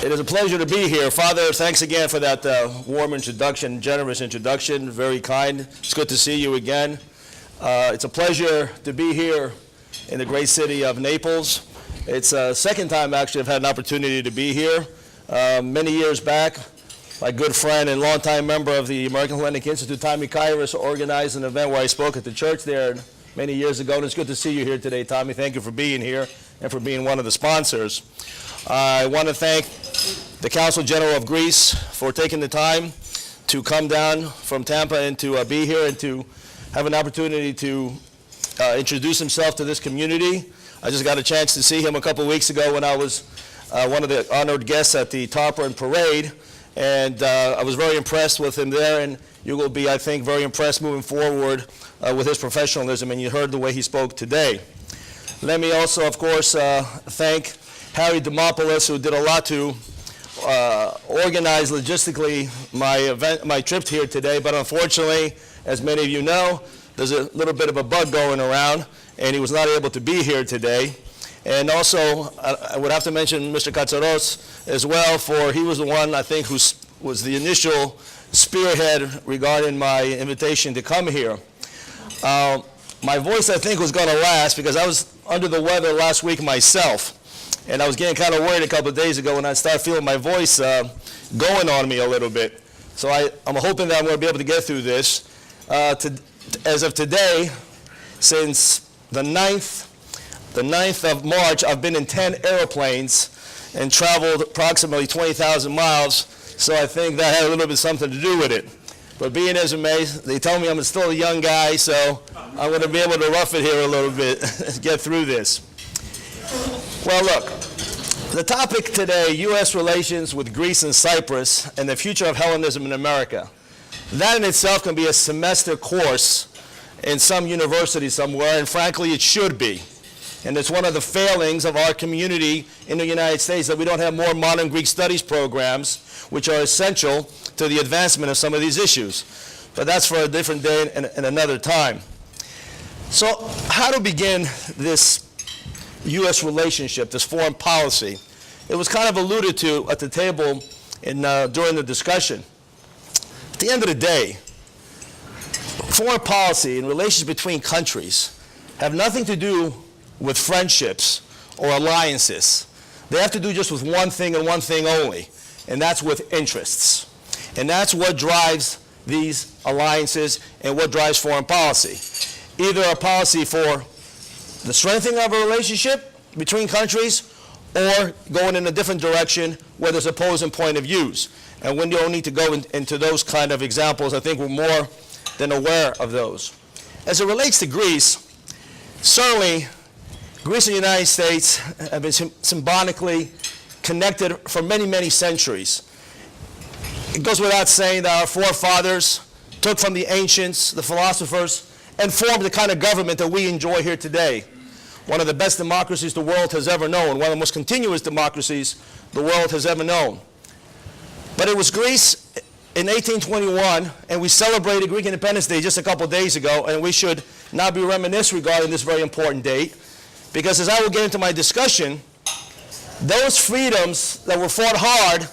It is a pleasure to be here. Father, thanks again for that warm introduction, generous introduction, very kind. It's good to see you again. It's a pleasure to be here in the great city of Naples. It's the second time actually I've had an opportunity to be here. Many years back, my good friend and longtime member of the American Hellenic Institute, Tommy Kairos, organized an event where I spoke at the church there many years ago, and it's good to see you here today, Tommy. Thank you for being here and for being one of the sponsors. I want to thank the Council General of Greece for taking the time to come down from Tampa and to be here and to have an opportunity to introduce himself to this community. I just got a chance to see him a couple weeks ago when I was one of the honored guests at the Tarpon Parade, and I was very impressed with him there, and you will be, I think, very impressed moving forward with his professionalism, and you heard the way he spoke today. Let me also, of course, thank Harry Demopoulos, who did a lot to organize logistically my trip here today, but unfortunately, as many of you know, there's a little bit of a bug going around, and he was not able to be here today. And also, I would have to mention Mr. Katsaros as well, for he was the one, I think, who was the initial spearhead regarding my invitation to come here. My voice, I think, was going to last because I was under the weather last week myself. And I was getting kind of worried a couple of days ago when I started feeling my voice going on me a little bit. So I'm hoping that I'm going to be able to get through this. As of today, since the 9th of March, I've been in 10 airplanes and traveled approximately 20,000 miles. So I think that had a little bit something to do with it. But being as it may, they tell me I'm still a young guy, so I'm going to be able to rough it here a little bit and get through this. Well, look, the topic today, U.S. relations with Greece and Cyprus and the future of Hellenism in America. That in itself can be a semester course in some university somewhere, and frankly, it should be. And it's one of the failings of our community in the United States that we don't have more modern Greek studies programs, which are essential to the advancement of some of these issues. But that's for a different day and another time. So how to begin this U.S. relationship, this foreign policy? It was kind of alluded to at the table during the discussion. At the end of the day, foreign policy and relations between countries have nothing to do with friendships or alliances. They have to do just with one thing and one thing only, and that's with interests. And that's what drives these alliances and what drives foreign policy. Either a policy for the strengthening of a relationship between countries or going in a different direction where there's opposing point of views. And we don't need to go into those kind of examples. I think we're more than aware of those. As it relates to Greece, certainly Greece and the United States have been symbolically connected for many, many centuries. It goes without saying that our forefathers took from the ancients, the philosophers, and formed the kind of government that we enjoy here today. One of the best democracies the world has ever known, one of the most continuous democracies the world has ever known. But it was Greece in 1821, and we celebrated Greek Independence Day just a couple of days ago, and we should now be reminiscent regarding this very important date, because as I will get into my discussion, those freedoms that were fought hard,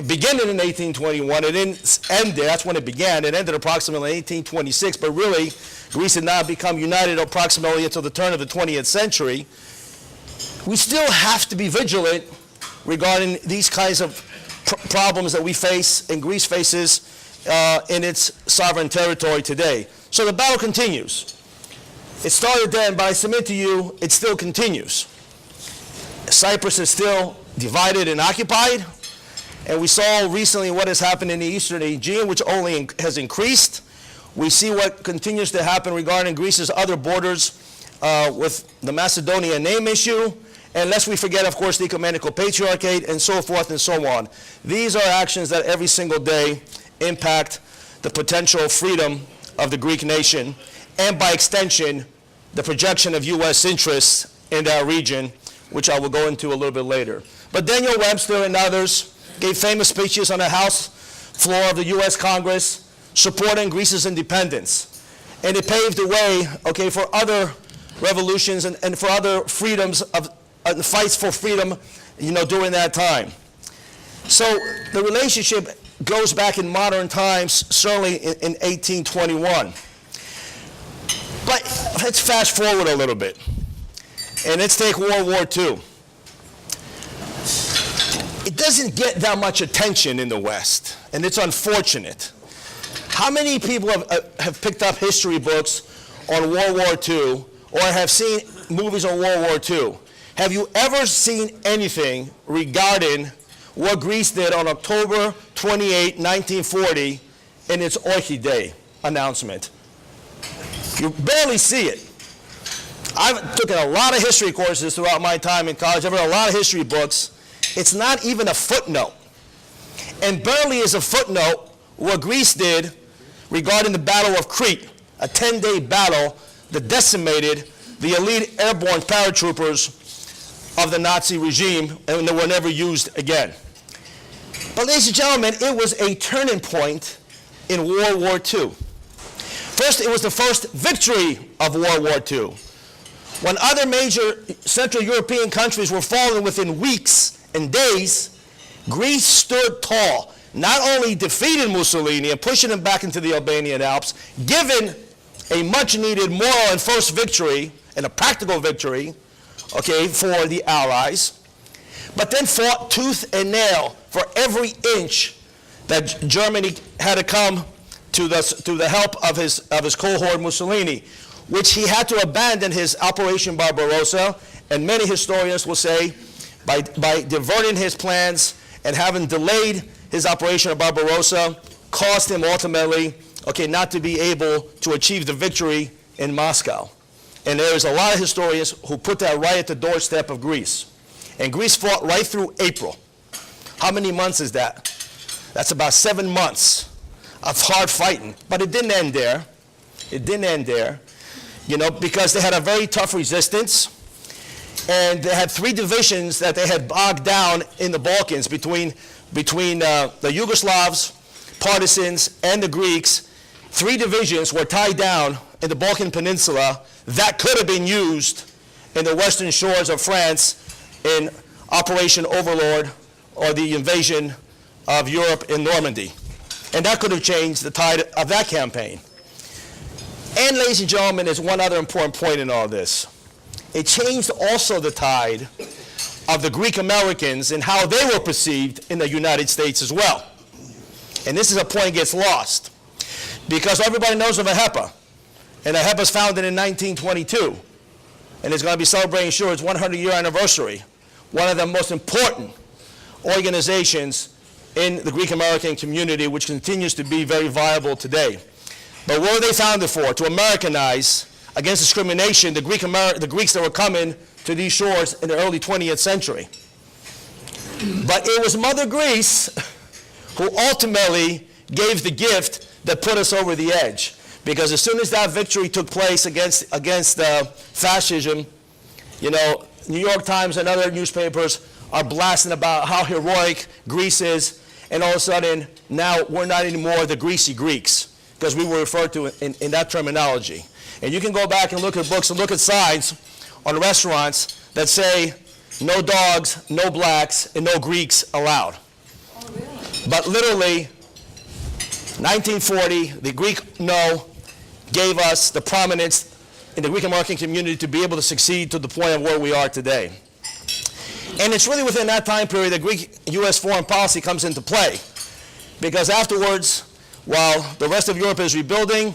beginning in 1821, it didn't end there, that's when it began. It ended approximately in 1826, but really, Greece had not become united approximately until the turn of the 20th century. We still have to be vigilant regarding these kinds of problems that we face and Greece faces in its sovereign territory today. So the battle continues. It started then, but I submit to you, it still continues. Cyprus is still divided and occupied. And we saw recently what has happened in the eastern Aegean, which only has increased. We see what continues to happen regarding Greece's other borders with the Macedonia name issue. And lest we forget, of course, the ecumenical patriarchate and so forth and so on. These are actions that every single day impact the potential freedom of the Greek nation and, by extension, the projection of U.S. interests in that region, which I will go into a little bit later. But Daniel Webster and others gave famous speeches on the House floor of the U.S. Congress supporting Greece's independence. And it paved the way, okay, for other revolutions and for other freedoms of fights for freedom, you know, during that time. So the relationship goes back in modern times, certainly in 1821. But let's fast forward a little bit, and let's take World War II. It doesn't get that much attention in the West, and it's unfortunate. How many people have picked up history books on World War II or have seen movies on World War II? Have you ever seen anything regarding what Greece did on October 28, 1940 in its Oiki Day announcement? You barely see it. I've taken a lot of history courses throughout my time in college. I've read a lot of history books. It's not even a footnote. And barely is a footnote what Greece did regarding the Battle of Crete, a 10-day battle that decimated the elite airborne paratroopers of the Nazi regime, and they were never used again. But ladies and gentlemen, it was a turning point in World War II. First, it was the first victory of World War II. When other major Central European countries were falling within weeks and days, Greece stood tall, not only defeating Mussolini and pushing him back into the Albanian Alps, given a much-needed moral and first victory, and a practical victory, okay, for the Allies, but then fought tooth and nail for every inch that Germany had to come to the help of his cohort Mussolini, which he had to abandon his Operation Barbarossa, and many historians will say by diverting his plans and having delayed his Operation Barbarossa cost him ultimately, okay, not to be able to achieve the victory in Moscow. And there's a lot of historians who put that right at the doorstep of Greece. And Greece fought right through April. How many months is that? That's about 7 months of hard fighting. But it didn't end there. It didn't end there, you know, because they had a very tough resistance. And they had 3 divisions that they had bogged down in the Balkans between the Yugoslavs, partisans, and the Greeks. 3 divisions were tied down in the Balkan Peninsula that could have been used in the western shores of France in Operation Overlord or the invasion of Europe in Normandy. And that could have changed the tide of that campaign. And ladies and gentlemen, there's one other important point in all this. It changed also the tide of the Greek Americans and how they were perceived in the United States as well. And this is a point that gets lost, because everybody knows of AHEPA, and AHEPA was founded in 1922, and it's going to be celebrating, sure, its 100-year anniversary, one of the most important organizations in the Greek American community, which continues to be very viable today. But what were they founded for? To Americanize, against discrimination, the Greeks that were coming to these shores in the early 20th century. But it was Mother Greece who ultimately gave the gift that put us over the edge. Because as soon as that victory took place against fascism, you know, New York Times and other newspapers are blasting about how heroic Greece is, and all of a sudden, now we're not anymore the greasy Greeks, because we were referred to in that terminology. And you can go back and look at books and look at signs on restaurants that say, no dogs, no blacks, and no Greeks allowed. Oh, really? But literally, 1940, the Greek no gave us the prominence in the Greek American community to be able to succeed to the point of where we are today. And it's really within that time period that Greek-U.S. foreign policy comes into play. Because afterwards, while the rest of Europe is rebuilding,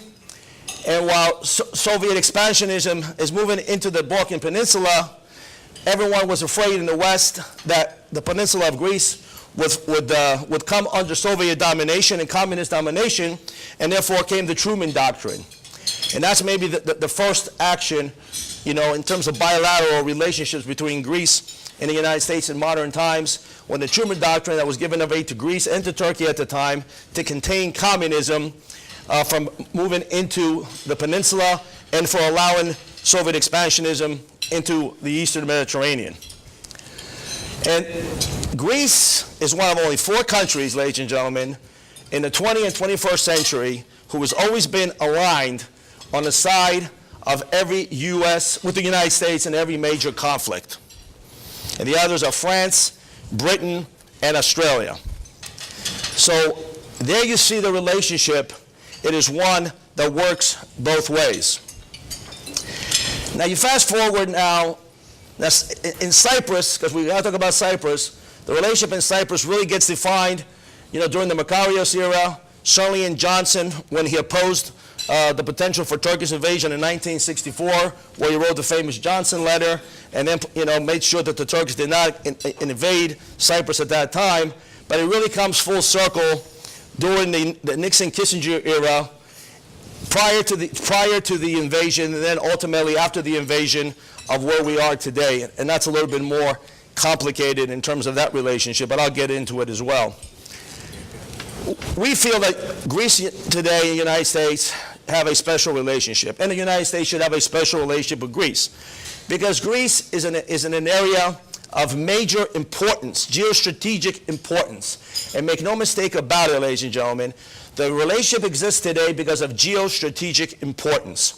and while Soviet expansionism is moving into the Balkan Peninsula, everyone was afraid in the West that the peninsula of Greece would come under Soviet domination and communist domination, and therefore came the Truman Doctrine. And that's maybe the first action, you know, in terms of bilateral relationships between Greece and the United States in modern times, when the Truman Doctrine that was given of aid to Greece and to Turkey at the time to contain communism from moving into the peninsula and for allowing Soviet expansionism into the Eastern Mediterranean. And Greece is one of only 4 countries, ladies and gentlemen, in the 20th and 21st century who has always been aligned on the side of every U.S., with the United States in every major conflict. And the others are France, Britain, and Australia. So there you see the relationship. It is one that works both ways. Now you fast forward now, that's in Cyprus, because we got to talk about Cyprus. The relationship in Cyprus really gets defined, during the Makarios era, certainly in Johnson when he opposed the potential for Turkish invasion in 1964, where he wrote the famous Johnson letter, and then made sure that the Turks did not invade Cyprus at that time. But it really comes full circle during the Nixon-Kissinger era, prior to the invasion, and then ultimately after the invasion of where we are today. And that's a little bit more complicated in terms of that relationship, but I'll get into it as well. We feel that Greece today and the United States have a special relationship, and the United States should have a special relationship with Greece, because Greece is in an area of major importance, geostrategic importance. And make no mistake about it, ladies and gentlemen, the relationship exists today because of geostrategic importance.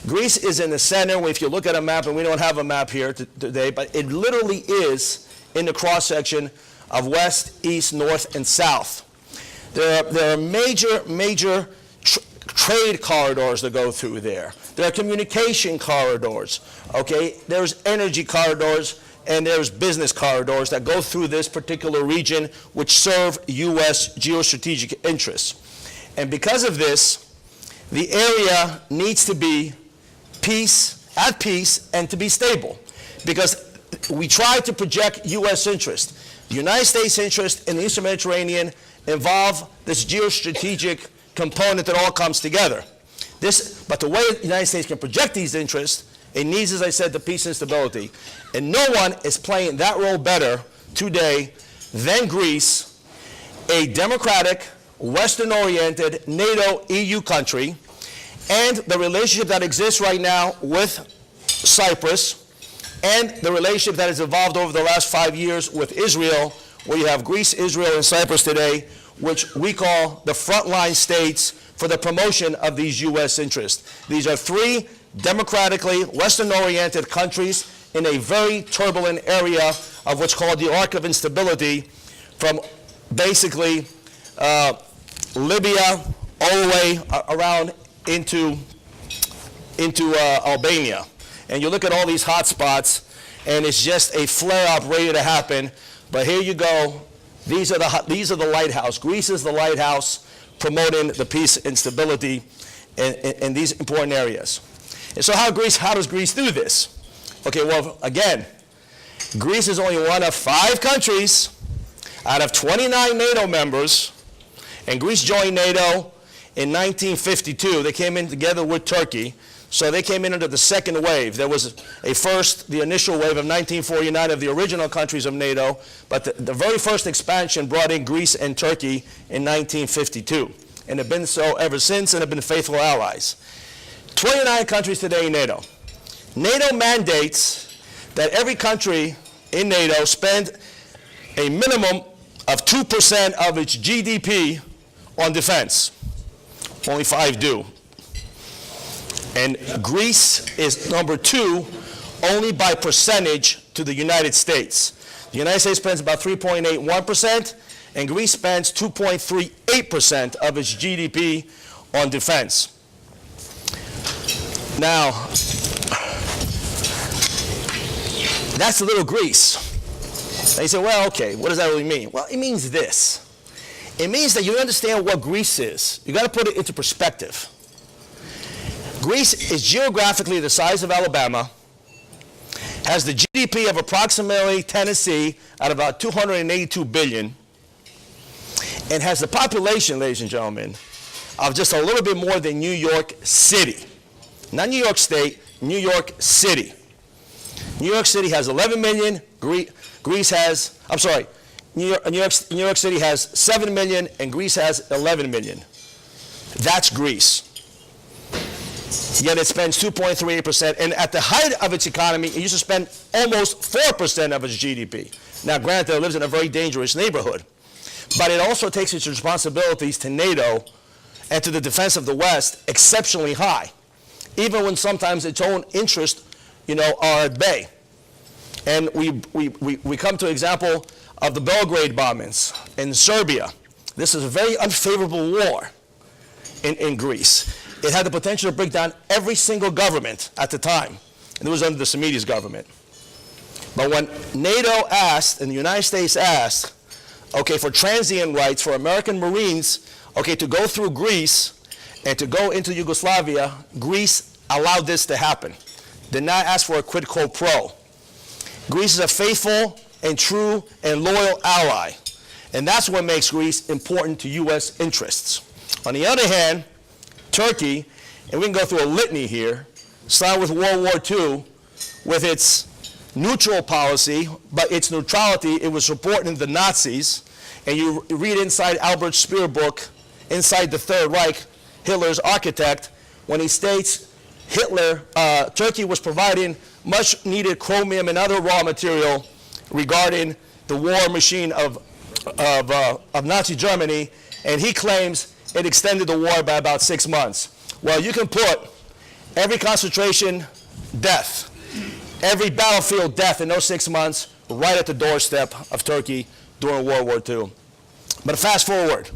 Greece is in the center. If you look at a map, and we don't have a map here today, but it literally is in the cross-section of west, east, north, and south. There are major trade corridors that go through there. There are communication corridors, okay? There's energy corridors, and there's business corridors that go through this particular region, which serve U.S. geostrategic interests. And because of this, the area needs to be at peace, and to be stable, because we try to project U.S. interest. The United States interest in the Eastern Mediterranean involve this geostrategic component that all comes together. But the way the United States can project these interests, it needs, as I said, the peace and stability. And no one is playing that role better today than Greece, a democratic, Western-oriented NATO EU country, and the relationship that exists right now with Cyprus, and the relationship that has evolved over the last 5 years with Israel, where you have Greece, Israel, and Cyprus today, which we call the frontline states for the promotion of these U.S. interests. These are three democratically Western-oriented countries in a very turbulent area of what's called the arc of instability, from basically Libya all the way around into Albania. And you look at all these hot spots, and it's just a flare-up ready to happen. But here you go. These are the lighthouse. Greece is the lighthouse promoting the peace and stability in these important areas. And so how does Greece do this? Okay, well, again, Greece is only one of 5 countries out of 29 NATO members, and Greece joined NATO in 1952. They came in together with Turkey, so they came in under the second wave. There was the initial wave of 1949 of the original countries of NATO, but the very first expansion brought in Greece and Turkey in 1952, and have been so ever since, and have been faithful allies. 29 countries today in NATO. NATO mandates that every country in NATO spend a minimum of 2% of its GDP on defense. Only 5 do. And Greece is number 2 only by percentage to the United States. The United States spends about 3.81%, and Greece spends 2.38% of its GDP on defense. Now, that's a little Greece. And you say, well, okay, what does that really mean? Well, it means this. It means that you understand what Greece is. You got to put it into perspective. Greece is geographically the size of Alabama, has the GDP of approximately Tennessee at about 282 billion, and has the population, ladies and gentlemen, of just a little bit more than New York City. Not New York State, New York City. New York City has 11 million, Greece has, I'm sorry, New York City has 7 million, and Greece has 11 million. That's Greece. Yet it spends 2.38%, and at the height of its economy, it used to spend almost 4% of its GDP. Now, granted, it lives in a very dangerous neighborhood, but it also takes its responsibilities to NATO and to the defense of the West exceptionally high, even when sometimes its own interests, are at bay. And we come to an example of the Belgrade bombings in Serbia. This is a very unfavorable war in Greece. It had the potential to break down every single government at the time, and it was under the Simides government. But when NATO asked, and the United States asked, okay, for transient rights for American Marines, okay, to go through Greece and to go into Yugoslavia, Greece allowed this to happen. Did not ask for a quid pro quo. Greece is a faithful and true and loyal ally, and that's what makes Greece important to U.S. interests. On the other hand, Turkey, and we can go through a litany here, started with World War II with its neutral policy, but its neutrality, it was supporting the Nazis. And you read inside Albert Speer book, Inside the Third Reich, Hitler's architect, when he states Turkey was providing much needed chromium and other raw material regarding the war machine of Nazi Germany, and he claims it extended the war by about 6 months. Well, you can put every concentration death, every battlefield death in those 6 months right at the doorstep of Turkey during World War II. But fast forward,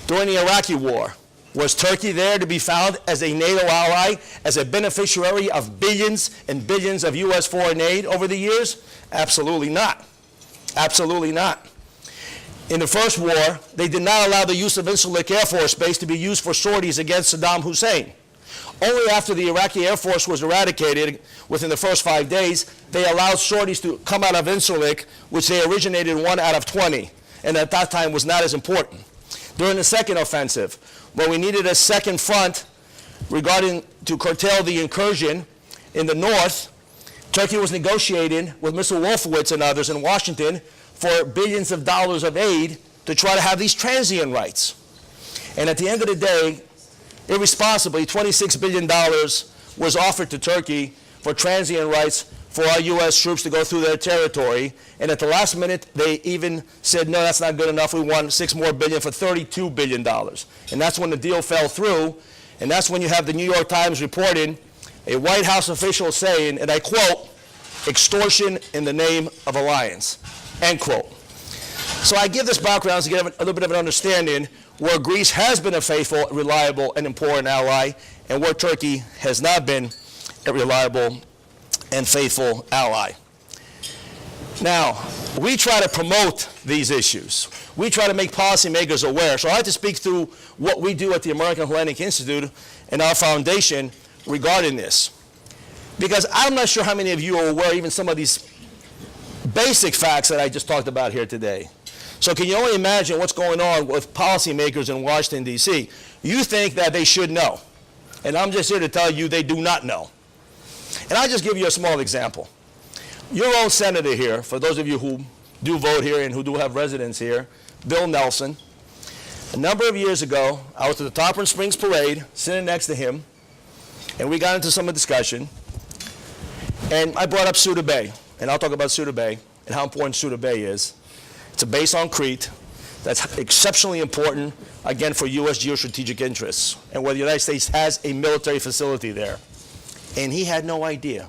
during the Iraqi war, was Turkey there to be found as a NATO ally, as a beneficiary of billions and billions of U.S. foreign aid over the years? Absolutely not. Absolutely not. In the first war, they did not allow the use of Incirlik Air Force Base to be used for sorties against Saddam Hussein. Only after the Iraqi Air Force was eradicated within the first 5 days, they allowed sorties to come out of Incirlik, which they originated 1 out of 20, and at that time was not as important. During the second offensive, when we needed a second front regarding to curtail the incursion in the north, Turkey was negotiating with Mr. Wolfowitz and others in Washington for billions of dollars of aid to try to have these transient rights. And at the end of the day, irresponsibly, $26 billion was offered to Turkey for transient rights for our U.S. troops to go through their territory. And at the last minute, they even said, no, that's not good enough. We want $6 more billion for $32 billion. And that's when the deal fell through. And that's when you have the New York Times reporting a White House official saying, and I quote, extortion in the name of alliance, end quote. So I give this background to give a little bit of an understanding where Greece has been a faithful, reliable, and important ally, and where Turkey has not been a reliable and faithful ally. Now, we try to promote these issues. We try to make policymakers aware. So I like to speak through what we do at the American Hellenic Institute and our foundation regarding this. Because I'm not sure how many of you are aware even some of these basic facts that I just talked about here today. So can you only imagine what's going on with policymakers in Washington, D.C.? You think that they should know. And I'm just here to tell you they do not know. And I'll just give you a small example. Your own senator here, for those of you who do vote here and who do have residence here, Bill Nelson, a number of years ago, I was at the Tarpon Springs Parade, sitting next to him, and we got into some discussion, and I brought up Suda Bay, and I'll talk about Suda Bay and how important Suda Bay is. It's a base on Crete that's exceptionally important, again, for U.S. geostrategic interests, and where the United States has a military facility there. And he had no idea.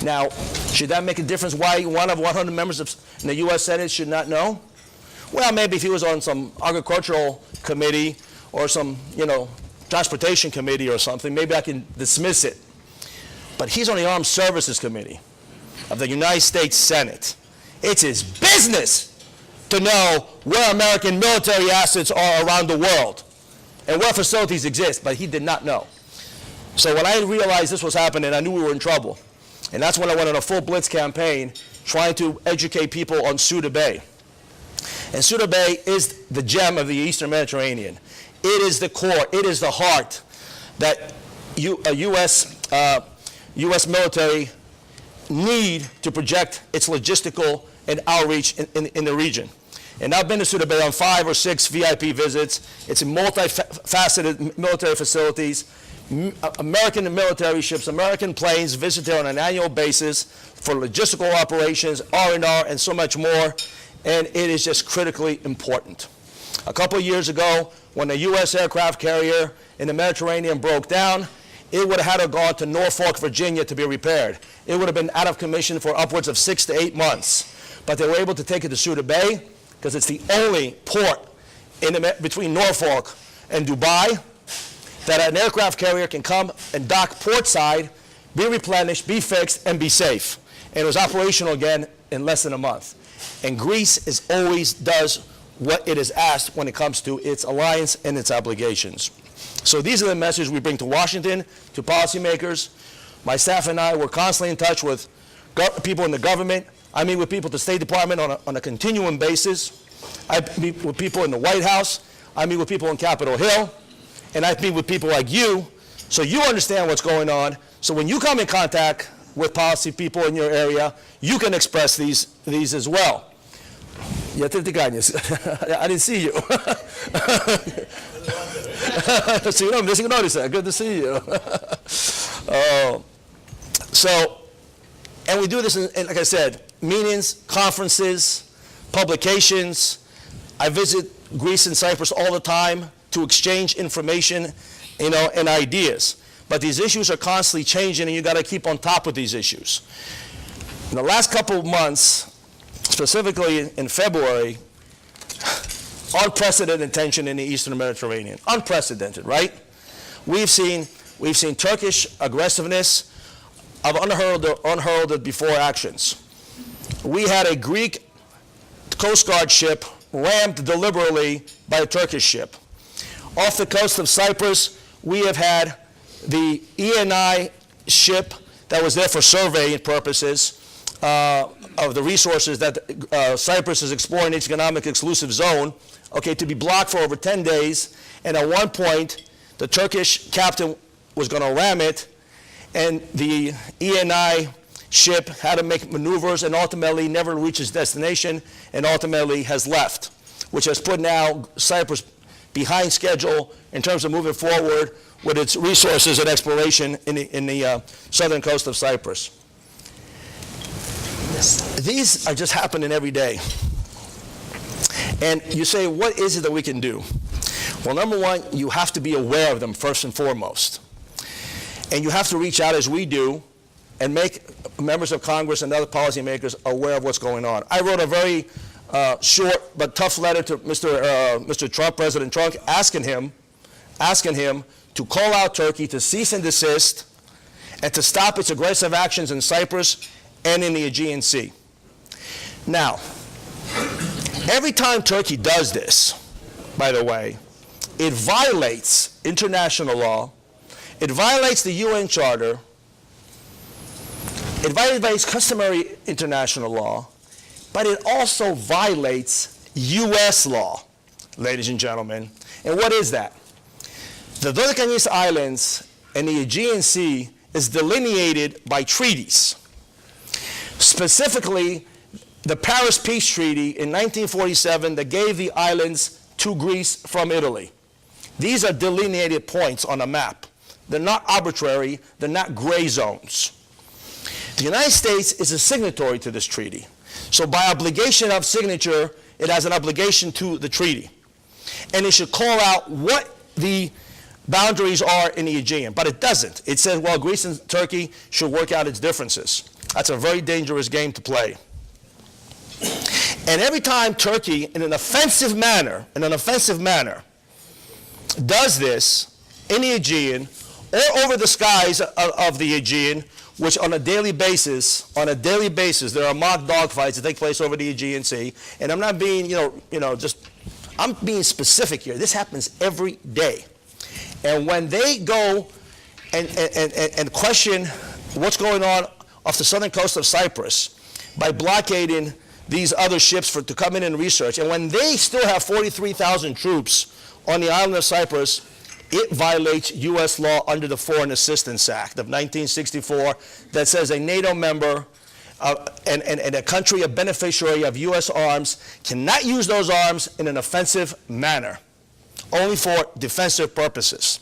Now, should that make a difference why one of 100 members in the U.S. Senate should not know? Well, maybe if he was on some agricultural committee or some, transportation committee or something, maybe I can dismiss it. But he's on the Armed Services Committee of the United States Senate. It's his business to know where American military assets are around the world and where facilities exist, but he did not know. So when I realized this was happening, I knew we were in trouble. And that's when I went on a full blitz campaign trying to educate people on Suda Bay. And Suda Bay is the gem of the Eastern Mediterranean. It is the core, it is the heart that U.S. military need to project its logistical and outreach in the region. And I've been to Suda Bay on 5 or 6 VIP visits. It's multifaceted military facilities. American military ships, American planes visit there on an annual basis for logistical operations, R&R, and so much more, and it is just critically important. A couple of years ago, when a U.S. aircraft carrier in the Mediterranean broke down, it would have had to go to Norfolk, Virginia to be repaired. It would have been out of commission for upwards of 6 to 8 months. but they were able to take it to Suda Bay because it's the only port between Norfolk and Dubai that an aircraft carrier can come and dock portside, be replenished, be fixed, and be safe. And it was operational again in less than a month. And Greece always does what it is asked when it comes to its alliance and its obligations. So these are the messages we bring to Washington, to policymakers. My staff and I were constantly in touch with people in the government. I meet with people at the State Department on a continuum basis. I meet with people in the White House. I meet with people in Capitol Hill. And I meet with people like you, so you understand what's going on. So when you come in contact with policy people in your area, you can express these as well. I didn't see you. So you know, missing notice that. Good to see you. And we do this in, like I said, meetings, conferences, publications. I visit Greece and Cyprus all the time to exchange information, and ideas. But these issues are constantly changing, and you got to keep on top of these issues. In the last couple of months, specifically in February, unprecedented tension in the Eastern Mediterranean. Unprecedented, right? We've seen Turkish aggressiveness of unheralded before actions. We had a Greek Coast Guard ship rammed deliberately by a Turkish ship. Off the coast of Cyprus, we have had the ENI ship that was there for surveying purposes of the resources that Cyprus is exploring its economic exclusive zone, to be blocked for over 10 days. And at one point, the Turkish captain was going to ram it, and the ENI ship had to make maneuvers and ultimately never reached its destination and ultimately has left, which has put now Cyprus behind schedule in terms of moving forward with its resources and exploration in the southern coast of Cyprus. These are just happening every day. And you say, what is it that we can do? Well, number one, you have to be aware of them first and foremost. And you have to reach out as we do and make members of Congress and other policymakers aware of what's going on. I wrote a very short but tough letter to Mr. Trump, President Trump, asking him to call out Turkey to cease and desist and to stop its aggressive actions in Cyprus and in the Aegean Sea. Now, every time Turkey does this, by the way, it violates international law, it violates the UN Charter, it violates customary international law, but it also violates U.S. law, ladies and gentlemen. And what is that? The Larigakis Islands and the Aegean Sea is delineated by treaties. Specifically, the Paris Peace Treaty in 1947 that gave the islands to Greece from Italy. These are delineated points on a map. They're not arbitrary, they're not gray zones. The United States is a signatory to this treaty. So by obligation of signature, it has an obligation to the treaty. And it should call out what the boundaries are in the Aegean, but it doesn't. It says, well, Greece and Turkey should work out its differences. That's a very dangerous game to play. And every time Turkey, in an offensive manner, does this in the Aegean or over the skies of the Aegean, which on a daily basis, there are mock dogfights that take place over the Aegean Sea. And I'm not being, I'm being specific here. This happens every day. And when they go and question what's going on off the southern coast of Cyprus by blockading these other ships to come in and research, and when they still have 43,000 troops on the island of Cyprus, it violates U.S. law under the Foreign Assistance Act of 1964 that says a NATO member and a country, a beneficiary of U.S. arms, cannot use those arms in an offensive manner, only for defensive purposes.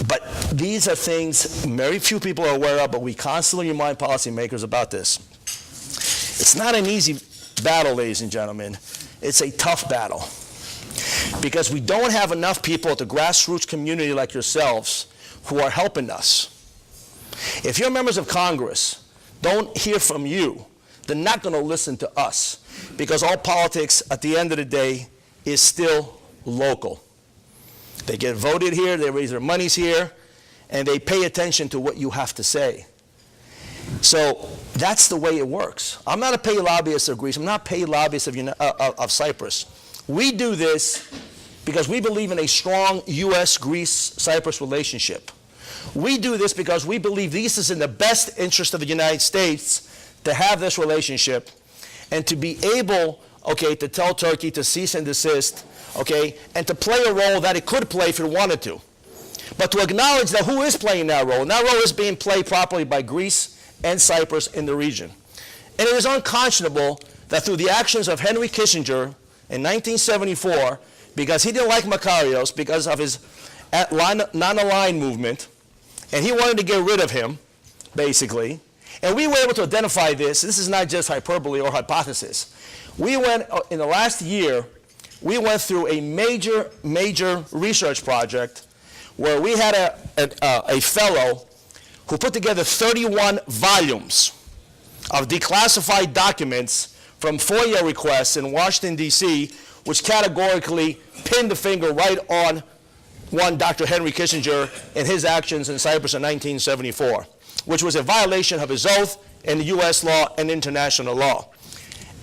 But these are things very few people are aware of, but we constantly remind policymakers about this. It's not an easy battle, ladies and gentlemen. It's a tough battle, because we don't have enough people at the grassroots community like yourselves who are helping us. If your members of Congress don't hear from you they're not going to listen to us, because all politics at the end of the day is still local. They get voted here, they raise their monies here, and they pay attention to what you have to say. So that's the way it works. I'm not a paid lobbyist of Greece. I'm not a paid lobbyist of Cyprus. We do this because we believe in a strong U.S., Greece, Cyprus relationship. We do this because we believe this is in the best interest of the United States to have this relationship and to be able, okay, to tell Turkey to cease and desist, okay, and to play a role that it could play if it wanted to. But to acknowledge that who is playing that role, and that role is being played properly by Greece and Cyprus in the region. And it is unconscionable that through the actions of Henry Kissinger in 1974, because he didn't like Makarios, because of his non-aligned movement, and he wanted to get rid of him, basically, and we were able to identify this. This is not just hyperbole or hypothesis. We went, in the last year, we went through a major research project where we had a fellow who put together 31 volumes of declassified documents from FOIA requests in Washington, D.C., which categorically pinned the finger right on one Dr. Henry Kissinger and his actions in Cyprus in 1974, which was a violation of his oath and the U.S. law and international law.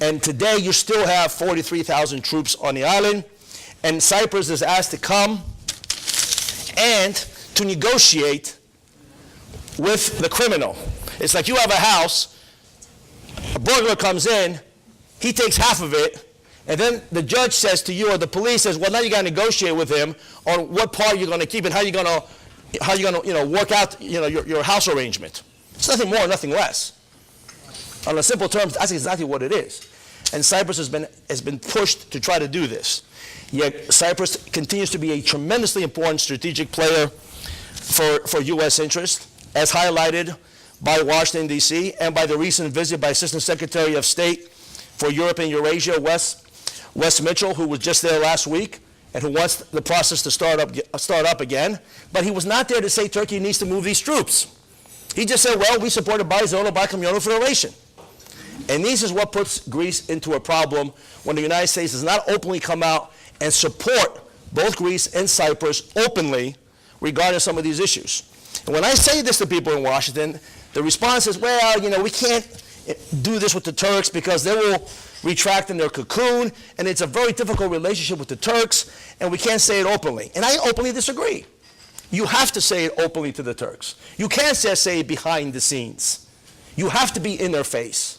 And today you still have 43,000 troops on the island, and Cyprus is asked to come and to negotiate with the criminal. It's like you have a house, a burglar comes in, he takes half of it, and then the judge says to you, or the police says, well, now you got to negotiate with him on what part you're going to keep and how you're going to work out your house arrangement. It's nothing more, nothing less. On the simple terms, that's exactly what it is. And Cyprus has been pushed to try to do this. Yet Cyprus continues to be a tremendously important strategic player for U.S. interest, as highlighted by Washington, D.C., and by the recent visit by Assistant Secretary of State for Europe and Eurasia, Wes Mitchell, who was just there last week and who wants the process to start up again. But he was not there to say Turkey needs to move these troops. He just said, well, we support a bizonal, bicommunal federation. And this is what puts Greece into a problem when the United States does not openly come out and support both Greece and Cyprus openly regarding some of these issues. And when I say this to people in Washington, the response is, well, we can't do this with the Turks because they will retract in their cocoon, and it's a very difficult relationship with the Turks, and we can't say it openly. And I openly disagree. You have to say it openly to the Turks. You can't just say it behind the scenes. You have to be in their face.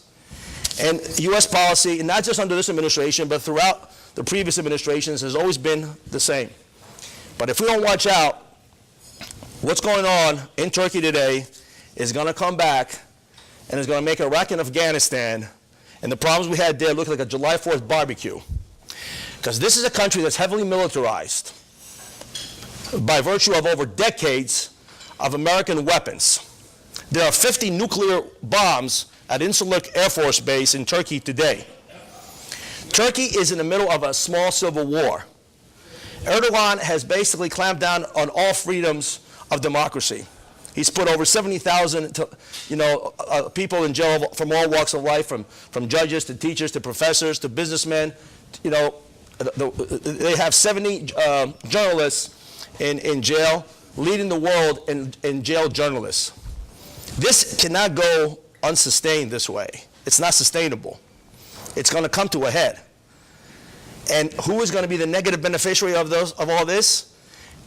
And U.S. policy, and not just under this administration, but throughout the previous administrations, has always been the same. But if we don't watch out, what's going on in Turkey today is going to come back and is going to make Iraq and Afghanistan and the problems we had there look like a July 4th barbecue. Because this is a country that's heavily militarized by virtue of over decades of American weapons. There are 50 nuclear bombs at Incirlik Air Force Base in Turkey today. Turkey is in the middle of a small civil war. Erdogan has basically clamped down on all freedoms of democracy. He's put over 70,000 people in jail from all walks of life, from judges to teachers to professors to businessmen. They have 70 journalists in jail, leading the world in jail journalists. This cannot go unsustained this way. It's not sustainable. It's going to come to a head. And who is going to be the negative beneficiary of all this?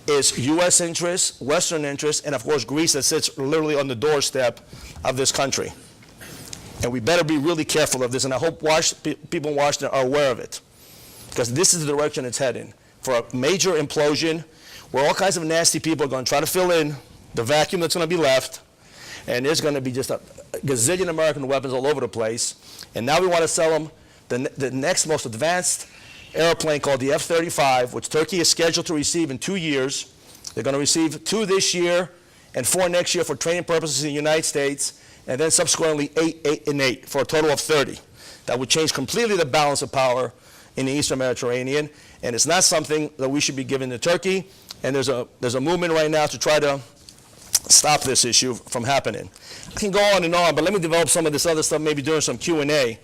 Is U.S. interests, Western interests, and of course Greece that sits literally on the doorstep of this country. And we better be really careful of this, and I hope people in Washington are aware of it. Because this is the direction it's heading, for a major implosion where all kinds of nasty people are going to try to fill in the vacuum that's going to be left, and there's going to be just a gazillion American weapons all over the place. And now we want to sell them the next most advanced airplane called the F-35, which Turkey is scheduled to receive in 2 years. They're going to receive 2 this year and 4 next year for training purposes in the United States, and then subsequently 8 and 8 for a total of 30. That would change completely the balance of power in the Eastern Mediterranean, and it's not something that we should be giving to Turkey. And there's a movement right now to try to stop this issue from happening. I can go on and on, but let me develop some of this other stuff maybe during some Q&A.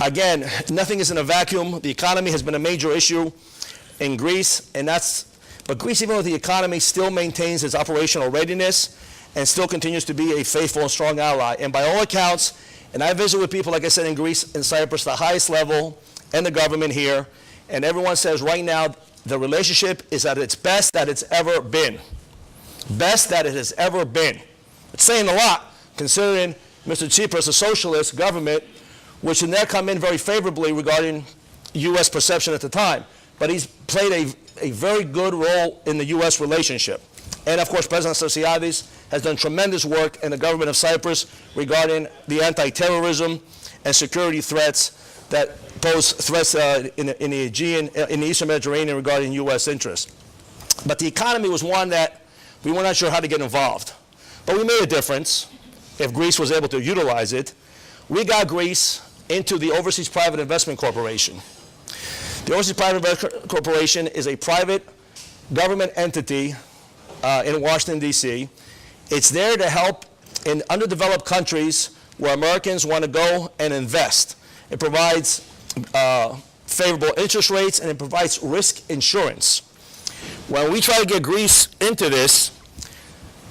Again, nothing is in a vacuum. The economy has been a major issue in Greece, but Greece, even with the economy, still maintains its operational readiness and still continues to be a faithful and strong ally. And by all accounts, and I visit with people, like I said, in Greece and Cyprus, the highest level, and the government here, and everyone says right now the relationship is at its best that it's ever been. Best that it has ever been. It's saying a lot, considering Mr. Tsipras, a socialist government, which did not come in very favorably regarding U.S. perception at the time. But he's played a very good role in the U.S. relationship. And of course, President Sosiadis has done tremendous work in the government of Cyprus regarding the anti-terrorism and security threats that pose threats in the Aegean, in the Eastern Mediterranean regarding U.S. interests. But the economy was one that we were not sure how to get involved. But we made a difference if Greece was able to utilize it. We got Greece into the Overseas Private Investment Corporation. The Overseas Private Investment Corporation is a private government entity in Washington, D.C. It's there to help in underdeveloped countries where Americans want to go and invest. It provides favorable interest rates, and it provides risk insurance. When we try to get Greece into this,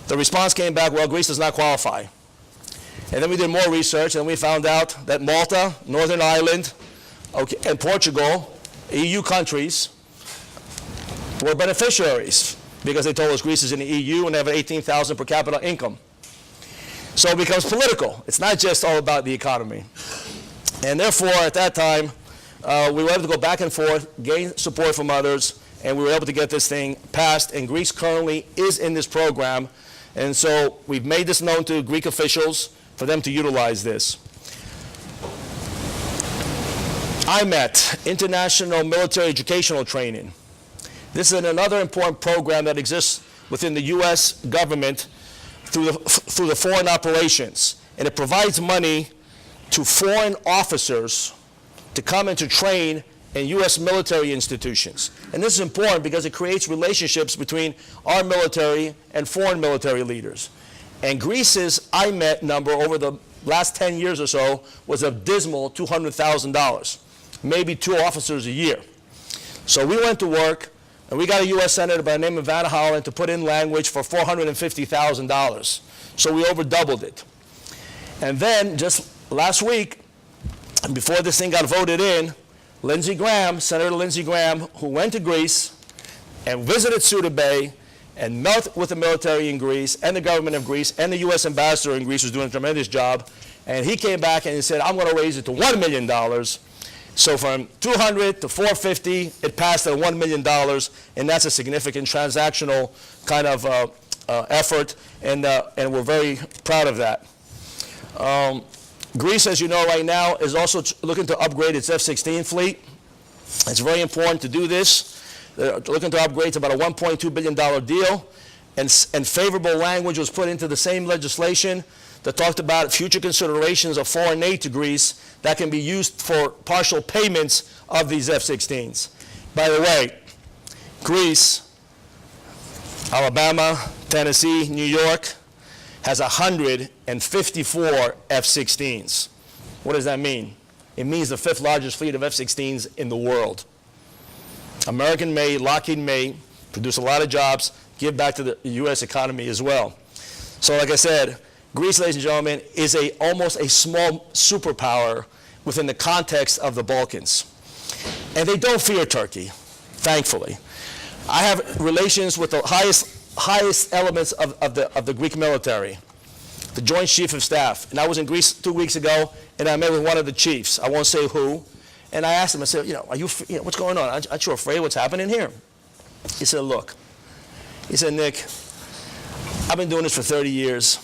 the response came back, well, Greece does not qualify. And then we did more research, and we found out that Malta, Northern Ireland, and Portugal, EU countries, were beneficiaries because they told us Greece is in the EU and they have an 18,000 per capita income. So it becomes political. It's not just all about the economy. And therefore, at that time, we were able to go back and forth, gain support from others, and we were able to get this thing passed. And Greece currently is in this program. And so we've made this known to Greek officials for them to utilize this. IMET, International Military Educational Training. This is another important program that exists within the U.S. government through the foreign operations. And it provides money to foreign officers to come and to train in U.S. military institutions. And this is important because it creates relationships between our military and foreign military leaders. And Greece's IMET number over the last 10 years or so was a dismal $200,000, maybe 2 officers a year. So we went to work, and we got a U.S. Senator by the name of Van Hollen to put in language for $450,000. So we over doubled it. And then just last week, before this thing got voted in, Lindsey Graham, Senator Lindsey Graham, who went to Greece and visited Suda Bay and met with the military in Greece and the government of Greece and the U.S. ambassador in Greece, who's doing a tremendous job, and he came back and he said, I'm going to raise it to $1 million. So from 200 to 450, it passed at $1 million, and that's a significant transactional kind of effort, and we're very proud of that. Greece, as you know right now, is also looking to upgrade its F-16 fleet. It's very important to do this. They're looking to upgrade to about a $1.2 billion deal, and favorable language was put into the same legislation that talked about future considerations of foreign aid to Greece that can be used for partial payments of these F-16s. By the way, Greece, Alabama, Tennessee, New York, has 154 F-16s. What does that mean? It means the 5th largest fleet of F-16s in the world. American-made, Lockheed-made, produce a lot of jobs, give back to the U.S. economy as well. So like I said, Greece, ladies and gentlemen, is almost a small superpower within the context of the Balkans. And they don't fear Turkey, thankfully. I have relations with the highest elements of the Greek military, the Joint Chief of Staff. And I was in Greece 2 weeks ago, and I met with one of the chiefs. I won't say who. And I asked him, I said, what's going on? Aren't you afraid what's happening here? He said, look. He said, Nick, I've been doing this for 30 years,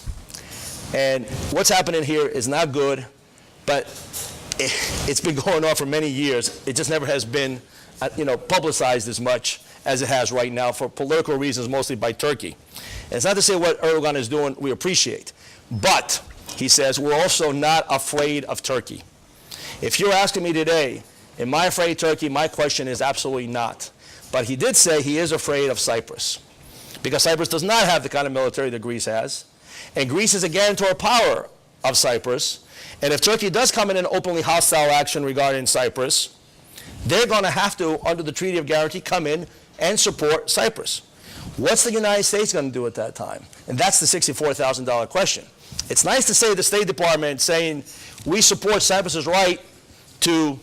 and what's happening here is not good, but it's been going on for many years. It just never has been, publicized as much as it has right now for political reasons, mostly by Turkey. And it's not to say what Erdogan is doing we appreciate, but, he says, we're also not afraid of Turkey. If you're asking me today, am I afraid of Turkey, my question is absolutely not. But he did say he is afraid of Cyprus. because Cyprus does not have the kind of military that Greece has. And Greece is a guarantor power of Cyprus. And if Turkey does come in an openly hostile action regarding Cyprus, they're going to have to, under the Treaty of Guarantee, come in and support Cyprus. What's the United States going to do at that time? And that's the $64,000 question. It's nice to say the State Department saying we support Cyprus's right to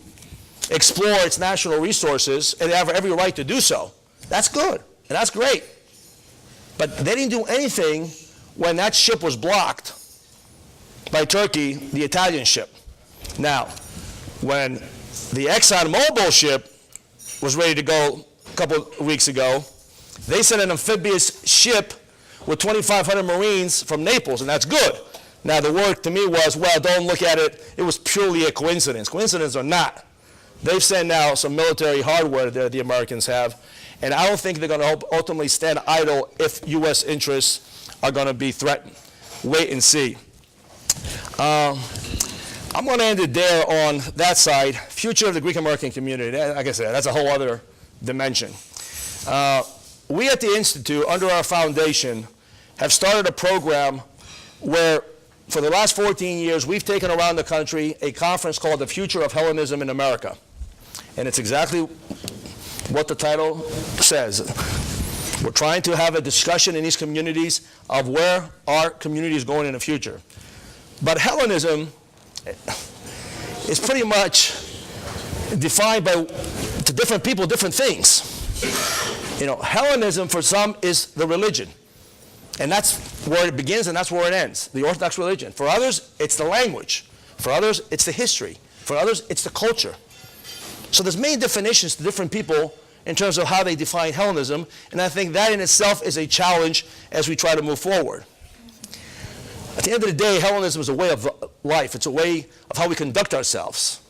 explore its national resources and they have every right to do so. That's good, and that's great. But they didn't do anything when that ship was blocked by Turkey, the Italian ship. Now, when the ExxonMobil ship was ready to go a couple of weeks ago, they sent an amphibious ship with 2,500 Marines from Naples, and that's good. Now, the word to me was, well, don't look at it. It was purely a coincidence. Coincidence or not, they've sent now some military hardware that the Americans have, and I don't think they're going to ultimately stand idle if U.S. interests are going to be threatened. Wait and see. I'm going to end it there on that side. Future of the Greek-American community. Like I said, that's a whole other dimension. We at the Institute, under our foundation, have started a program where for the last 14 years, we've taken around the country a conference called The Future of Hellenism in America. And it's exactly what the title says. We're trying to have a discussion in these communities of where our community is going in the future. But Hellenism is pretty much defined by, to different people, different things. You know, Hellenism for some is the religion. And that's where it begins and that's where it ends, the Orthodox religion. For others, it's the language. For others, it's the history. For others, it's the culture. So there's many definitions to different people in terms of how they define Hellenism, and I think that in itself is a challenge as we try to move forward. At the end of the day, Hellenism is a way of life. It's a way of how we conduct ourselves.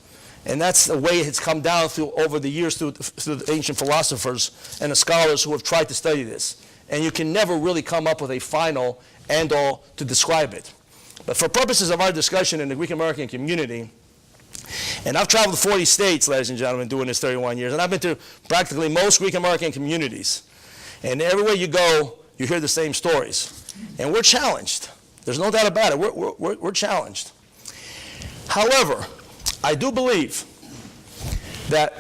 And that's the way it's come down through over the years through the ancient philosophers and the scholars who have tried to study this. And you can never really come up with a final end-all to describe it. But for purposes of our discussion in the Greek-American community, and I've traveled 40 states, ladies and gentlemen, doing this 31 years, and I've been to practically most Greek-American communities. And everywhere you go, you hear the same stories. And we're challenged. There's no doubt about it. We're challenged. However, I do believe that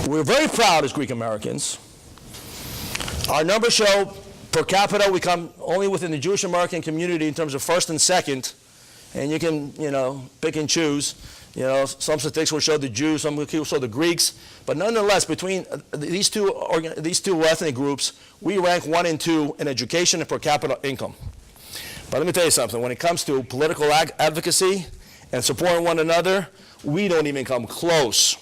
we're very proud as Greek Americans. Our numbers show per capita we come only within the Jewish American community in terms of first and second, and you can, pick and choose. Some statistics will show the Jews, some will show the Greeks, but nonetheless, between these two ethnic groups, we rank 1 and 2 in education and per capita income. But let me tell you something, when it comes to political advocacy and supporting one another, we don't even come close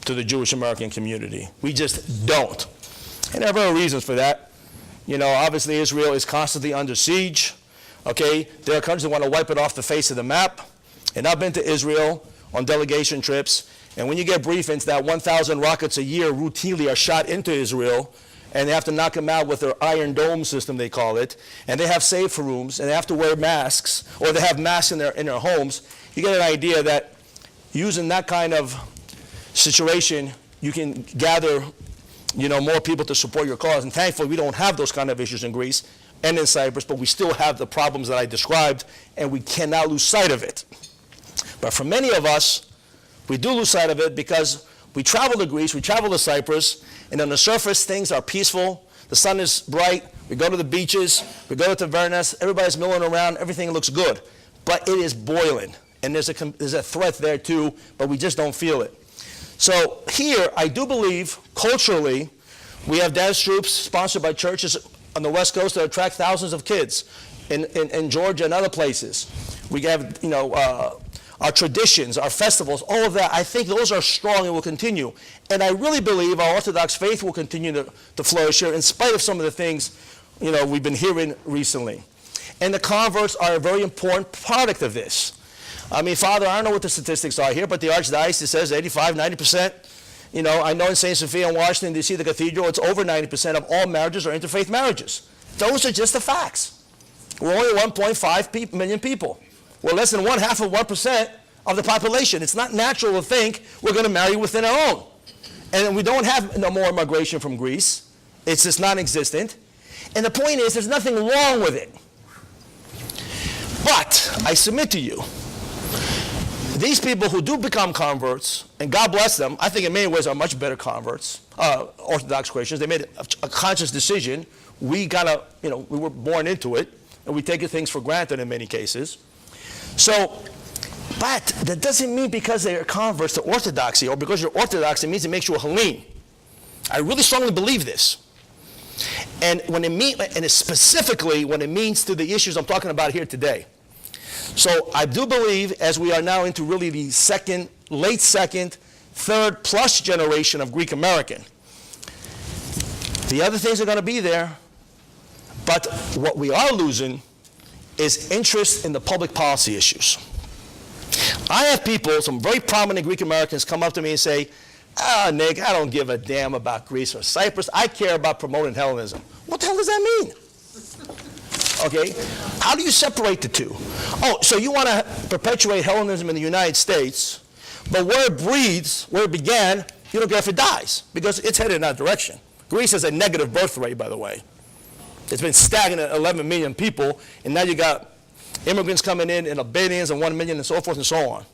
to the Jewish American community. We just don't. And there are various reasons for that. Obviously Israel is constantly under siege. Okay, there are countries that want to wipe it off the face of the map. And I've been to Israel on delegation trips, and when you get briefings that 1,000 rockets a year routinely are shot into Israel, and they have to knock them out with their Iron Dome system, they call it, and they have safe rooms, and they have to wear masks, or they have masks in their homes, you get an idea that using that kind of situation, you can gather more people to support your cause. And thankfully, we don't have those kind of issues in Greece and in Cyprus, but we still have the problems that I described, and we cannot lose sight of it. But for many of us, we do lose sight of it because we travel to Greece, we travel to Cyprus, and on the surface, things are peaceful. The sun is bright. We go to the beaches. We go to Tavernas. Everybody's milling around. Everything looks good. But it is boiling, and there's a threat there too, but we just don't feel it. So here, I do believe, culturally, we have dance troops sponsored by churches on the West Coast that attract thousands of kids in Georgia and other places. We have, our traditions, our festivals, all of that. I think those are strong and will continue. And I really believe our Orthodox faith will continue to flourish here in spite of some of the things, we've been hearing recently. And the converts are a very important product of this. I mean, Father, I don't know what the statistics are here, but the Archdiocese says 85, 90%. I know in St. Sophia in Washington, D.C., the cathedral, it's over 90% of all marriages are interfaith marriages. Those are just the facts. We're only 1.5 million people. We're less than 1/2% of the population. It's not natural to think we're going to marry within our own. And we don't have no more immigration from Greece. It's just non-existent. And the point is, there's nothing wrong with it. But I submit to you, these people who do become converts, and God bless them, I think in many ways are much better converts, Orthodox Christians. They made a conscious decision. We we were born into it, and we take things for granted in many cases. So, but that doesn't mean because they are converts to orthodoxy, or because you're orthodox, it means it makes you a Hellene. I really strongly believe this. And and specifically when it means to the issues I'm talking about here today. So I do believe, as we are now into really the late second, third plus generation of Greek American, the other things are going to be there, but what we are losing is interest in the public policy issues. I have people, some very prominent Greek Americans, come up to me and say, Nick, I don't give a damn about Greece or Cyprus. I care about promoting Hellenism. What the hell does that mean? Okay, how do you separate the two? Oh, so you want to perpetuate Hellenism in the United States, but where it breeds, where it began, you don't care if it dies, because it's headed in that direction. Greece has a negative birth rate, by the way. It's been stagnant at 11 million people, and now you got immigrants coming in Albanians and 1 million and so forth and so on.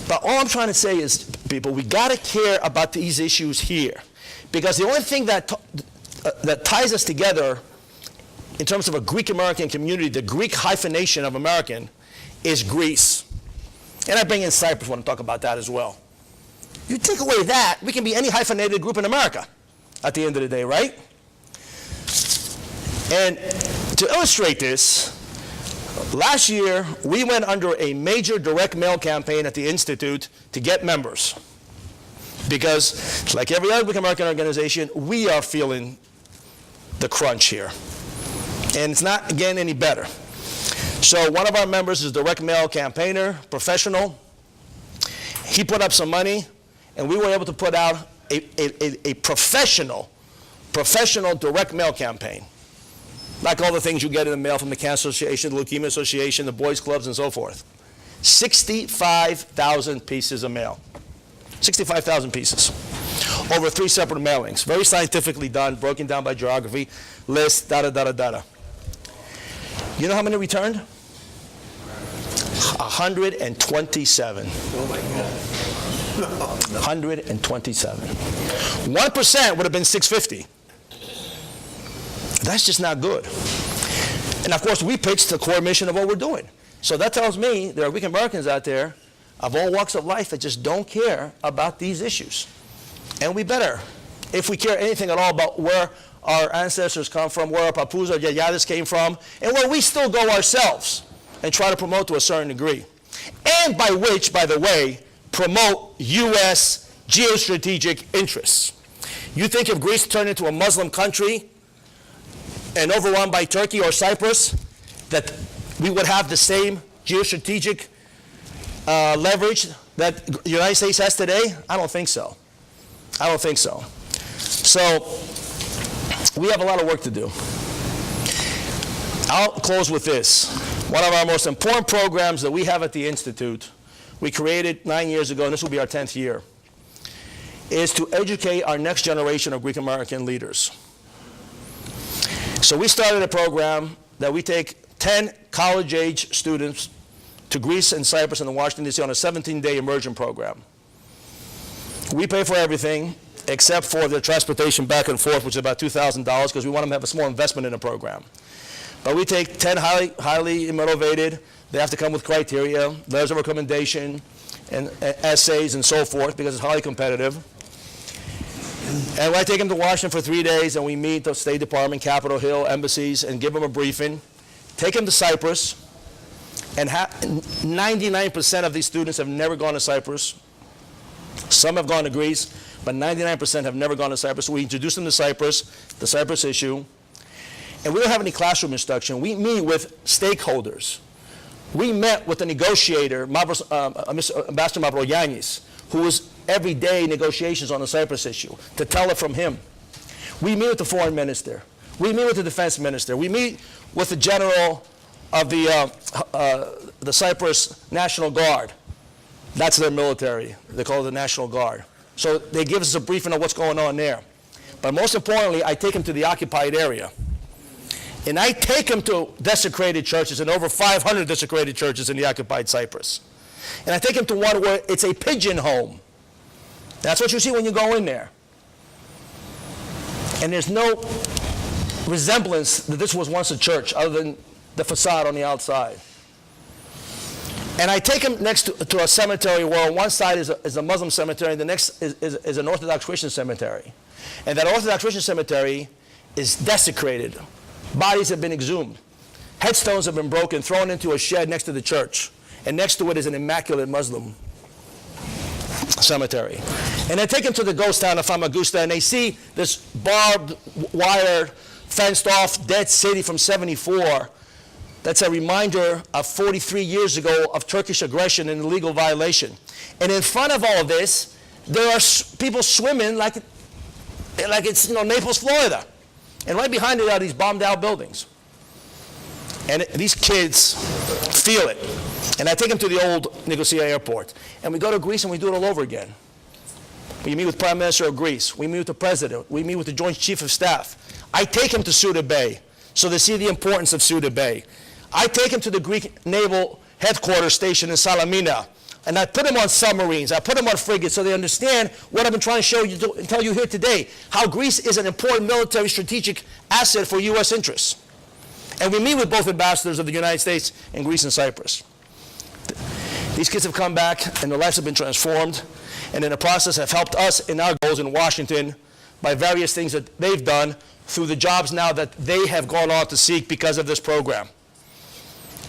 But all I'm trying to say is, people, we got to care about these issues here, because the only thing that ties us together in terms of a Greek American community, the Greek hyphenation of American, is Greece. And I bring in Cyprus when I talk about that as well. You take away that, we can be any hyphenated group in America at the end of the day, right? And to illustrate this, last year we went under a major direct mail campaign at the Institute to get members. Because, like every other Greek American organization, we are feeling the crunch here. And it's not getting any better. So one of our members is a direct mail campaigner, professional. He put up some money, and we were able to put out a professional direct mail campaign. Like all the things you get in the mail from the Cancer Association, the Leukemia Association, the Boys Clubs, and so forth. 65,000 pieces of mail. 65,000 pieces. Over 3 separate mailings. Very scientifically done, broken down by geography, list, da-da-da-da-da-da. You know how many returned? 127. Oh my God. 127. 1% would have been 650. That's just not good. And of course, we pitched the core mission of what we're doing. So that tells me there are Greek Americans out there of all walks of life that just don't care about these issues. And we better, if we care anything at all about where our ancestors come from, where our papus or yayadis came from, and where we still go ourselves and try to promote to a certain degree. And by which, by the way, promote U.S. geostrategic interests. You think if Greece turned into a Muslim country and overrun by Turkey or Cyprus, that we would have the same geostrategic leverage that the United States has today? I don't think so. I don't think so. So we have a lot of work to do. I'll close with this. One of our most important programs that we have at the Institute, we created 9 years ago, and this will be our 10th year, is to educate our next generation of Greek American leaders. So we started a program that we take 10 college-age students to Greece and Cyprus and Washington, D.C. on a 17-day immersion program. We pay for everything except for the transportation back and forth, which is about $2,000, because we want them to have a small investment in the program. But we take 10 highly motivated. They have to come with criteria, letters of recommendation, and essays and so forth, because it's highly competitive. And I take them to Washington for 3 days, and we meet the State Department, Capitol Hill, embassies, and give them a briefing. Take them to Cyprus, and 99% of these students have never gone to Cyprus. Some have gone to Greece, but 99% have never gone to Cyprus. So we introduce them to Cyprus, the Cyprus issue. And we don't have any classroom instruction. We meet with stakeholders. We met with the negotiator, Ambassador Larigakis, who was everyday negotiations on the Cyprus issue, to tell it from him. We meet with the foreign minister. We meet with the defense minister. We meet with the general of the Cyprus National Guard. That's their military. They call it the National Guard. So they give us a briefing on what's going on there. But most importantly, I take them to the occupied area. And I take them to desecrated churches, and over 500 desecrated churches in the occupied Cyprus. And I take them to one where it's a pigeon home. That's what you see when you go in there. And there's no resemblance that this was once a church other than the facade on the outside. And I take them next to a cemetery where on one side is a Muslim cemetery, and the next is an Orthodox Christian cemetery. And that Orthodox Christian cemetery is desecrated. Bodies have been exhumed. Headstones have been broken, thrown into a shed next to the church. And next to it is an immaculate Muslim cemetery. And I take them to the ghost town of Famagusta, and they see this barbed wire, fenced off dead city from 74. That's a reminder of 43 years ago of Turkish aggression and illegal violation. And in front of all of this, there are people swimming like it's Naples, Florida. And right behind it are these bombed out buildings. And these kids feel it. And I take them to the old Nicosia airport. And we go to Greece and we do it all over again. We meet with Prime Minister of Greece. We meet with the President. We meet with the Joint Chief of Staff. I take them to Suda Bay so they see the importance of Suda Bay. I take them to the Greek Naval Headquarters station in Salamina. And I put them on submarines. I put them on frigates so they understand what I've been trying to show you, tell you here today, how Greece is an important military strategic asset for U.S. interests. And we meet with both ambassadors of the United States in Greece and Cyprus. These kids have come back and their lives have been transformed, and in the process have helped us in our goals in Washington by various things that they've done through the jobs now that they have gone on to seek because of this program.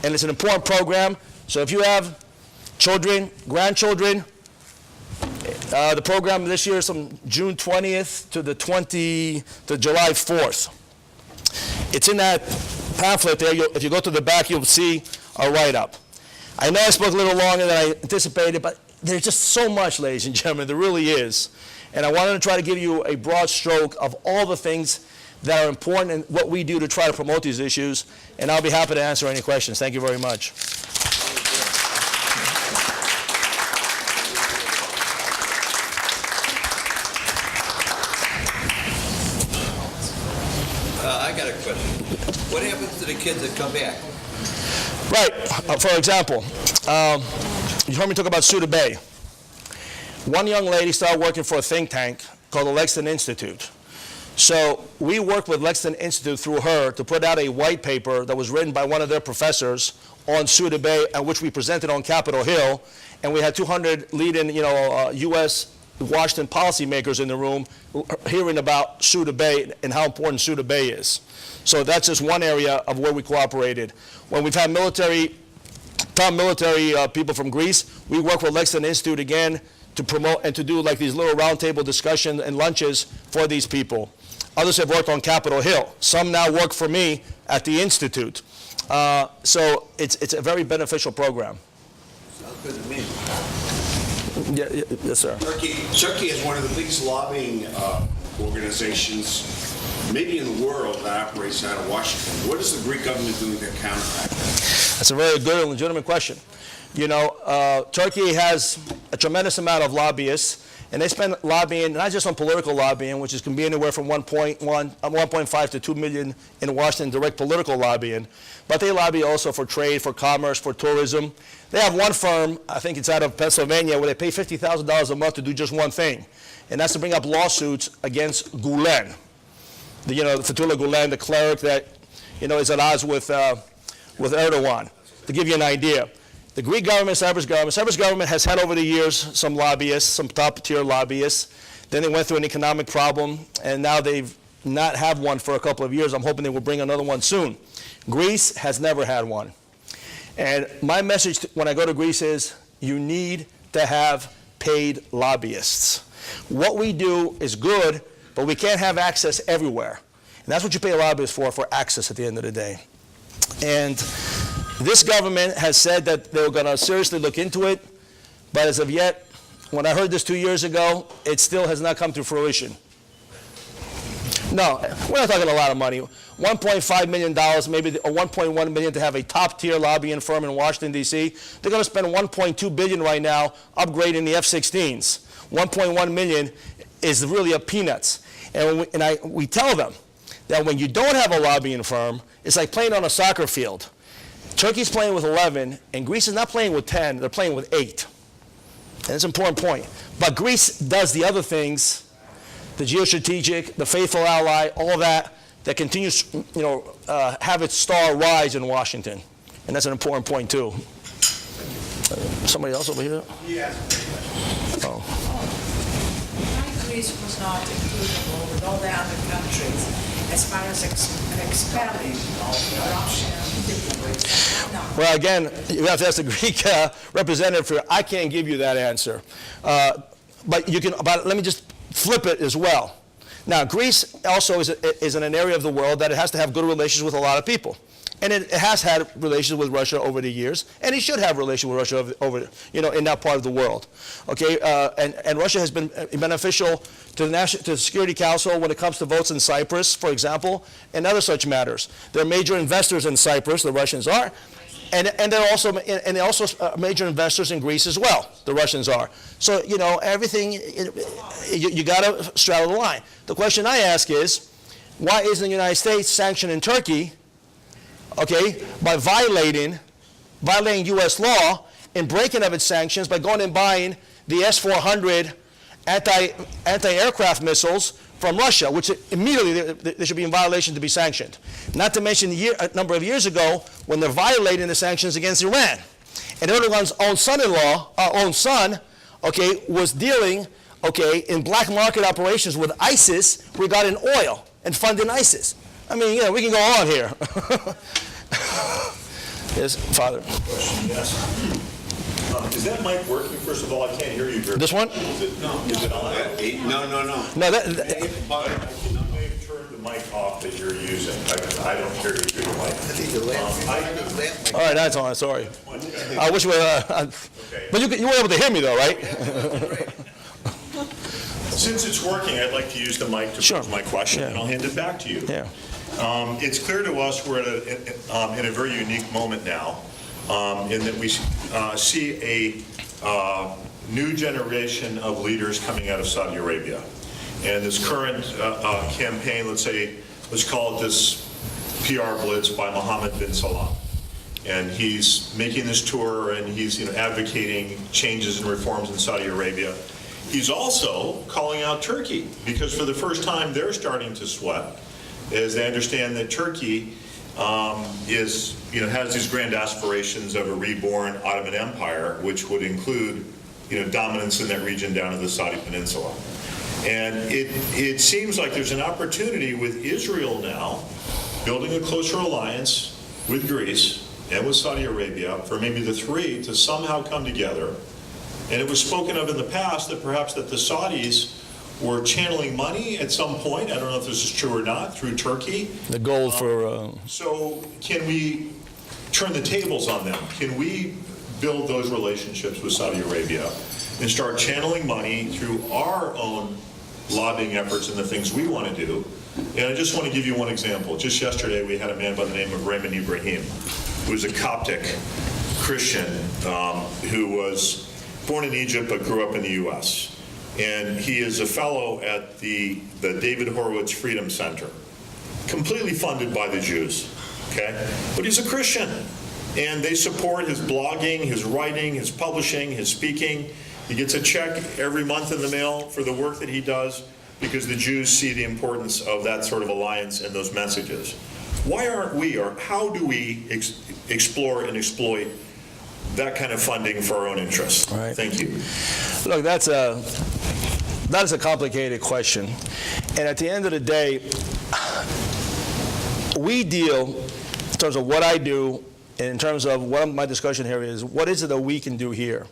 And it's an important program, so if you have children, grandchildren, the program this year is from June 20th to July 4th. It's in that pamphlet there. If you go to the back, you'll see a write-up. I know I spoke a little longer than I anticipated, but there's just so much, ladies and gentlemen, there really is. And I wanted to try to give you a broad stroke of all the things that are important and what we do to try to promote these issues. And I'll be happy to answer any questions. Thank you very much. I got a question. What happens to the kids that come back? Right. For example, you heard me talk about Suda Bay. One young lady started working for a think tank called the Lexington Institute. So we worked with Lexington Institute through her to put out a white paper that was written by one of their professors on Suda Bay, and which we presented on Capitol Hill. And we had 200 leading, U.S. Washington policymakers in the room hearing about Suda Bay and how important Suda Bay is. So that's just one area of where we cooperated. When we've had military people from Greece, we work with Lexington Institute again to promote and to do like these little roundtable discussions and lunches for these people. Others have worked on Capitol Hill. Some now work for me at the Institute. So it's a very beneficial program. Sounds good to me. Yes, sir. Turkey is one of the biggest lobbying organizations, maybe in the world, that operates out of Washington. What is the Greek government doing to counteract that? That's a very good and legitimate question. Turkey has a tremendous amount of lobbyists, and they spend lobbying, not just on political lobbying, which can be anywhere from 1.5 to 2 million in Washington, direct political lobbying, but they lobby also for trade, for commerce, for tourism. They have one firm, I think it's out of Pennsylvania, where they pay $50,000 a month to do just one thing, and that's to bring up lawsuits against Gulen, Fethullah Gulen, the cleric that is at odds with Erdogan. To give you an idea, the Greek government, Cyprus government has had over the years some lobbyists, some top-tier lobbyists. Then they went through an economic problem, and now they've not had one for a couple of years. I'm hoping they will bring another one soon. Greece has never had one. And my message when I go to Greece is, you need to have paid lobbyists. What we do is good, but we can't have access everywhere. And that's what you pay a lobbyist for access at the end of the day. And this government has said that they're going to seriously look into it, but as of yet, when I heard this 2 years ago, it still has not come to fruition. No, we're not talking a lot of money. $1.5 million, maybe, or $1.1 million to have a top-tier lobbying firm in Washington, D.C. They're going to spend $1.2 billion right now upgrading the F-16s. $1.1 million is really a peanuts. And we tell them that when you don't have a lobbying firm, it's like playing on a soccer field. Turkey's playing with 11, and Greece is not playing with 10, they're playing with 8. And it's an important point. But Greece does the other things, the geostrategic, the faithful ally, all that continues, have its star rise in Washington. And that's an important point, too. Somebody else over here? Yes. Oh. Why Greece was not includable with all the other countries as far as expelling corruption? No. Well, again, you have to ask the Greek representative for. I can't give you that answer, but you can. But let me just flip it as well. Now, Greece also is in an area of the world that it has to have good relations with a lot of people, and it has had relations with Russia over the years, and it should have relations with Russia over in that part of the world. Okay, and Russia has been beneficial to the Security Council when it comes to votes in Cyprus, for example, and other such matters. They're major investors in Cyprus, the Russians are, and they're also major investors in Greece as well. The Russians are. So everything you got to straddle the line. The question I ask is, why isn't the United States sanctioning Turkey? Okay, by violating U.S. law and breaking of its sanctions by going and buying the S-400 anti-aircraft missiles from Russia, which immediately they should be in violation to be sanctioned. Not to mention a number of years ago when they're violating the sanctions against Iran. And Erdogan's own son, okay, was dealing, okay, in black market operations with ISIS regarding oil and funding ISIS. I mean, we can go on here. Yes, Father. Question, yes. Is that mic working? First of all, I can't hear you very This one? Is it on? No. No, I may have turned the mic off that you're using. I don't hear you through the mic. all right, that's on. Sorry. Okay. I wish we were. But you were able to hear me, though, right? Since it's working, I'd like to use the mic to Sure. pose my question, Yeah. and I'll hand it back to you. Yeah. It's clear to us we're in a very unique moment now, in that we see a new generation of leaders coming out of Saudi Arabia. And this current campaign, let's call it this PR blitz by Mohammed bin Salman. And he's making this tour, and he's advocating changes and reforms in Saudi Arabia. He's also calling out Turkey, because for the first time they're starting to sweat, as they understand that Turkey has these grand aspirations of a reborn Ottoman Empire, which would include dominance in that region down to the Saudi Peninsula. And it seems like there's an opportunity with Israel now building a closer alliance with Greece and with Saudi Arabia for maybe the three to somehow come together. And it was spoken of in the past that perhaps that the Saudis were channeling money at some point, I don't know if this is true or not, through Turkey. The goal for. So can we turn the tables on them? Can we build those relationships with Saudi Arabia and start channeling money through our own lobbying efforts and the things we want to do? And I just want to give you one example. Just yesterday we had a man by the name of Raymond Ibrahim, who was a Coptic Christian who was born in Egypt but grew up in the U.S. And he is a fellow at the David Horowitz Freedom Center, completely funded by the Jews, okay? But he's a Christian, and they support his blogging, his writing, his publishing, his speaking. He gets a check every month in the mail for the work that he does, because the Jews see the importance of that sort of alliance and those messages. Why aren't we, or how do we explore and exploit that kind of funding for our own interests? Right. Thank you. Look, that is a complicated question. And at the end of the day, we deal, in terms of what I do, and in terms of what my discussion here is, what is it that we can do here?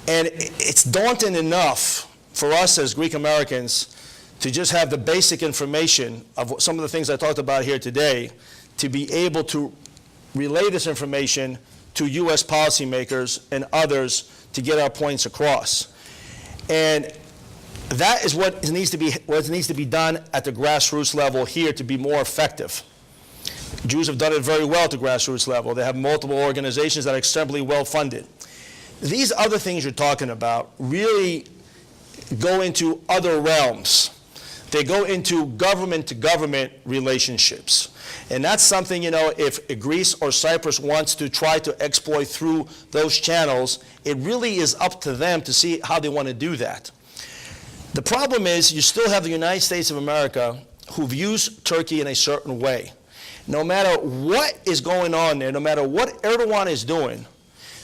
And it's daunting enough for us as Greek Americans to just have the basic information of some of the things I talked about here today, to be able to relay this information to U.S. policymakers and others to get our points across. And that is what needs to be done at the grassroots level here to be more effective. Jews have done it very well at the grassroots level. They have multiple organizations that are extremely well funded. These other things you're talking about really go into other realms they go into government-to-government relationships. And that's something, if Greece or Cyprus wants to try to exploit through those channels, it really is up to them to see how they want to do that. The problem is you still have the United States of America who views Turkey in a certain way. No matter what is going on there, no matter what Erdogan is doing,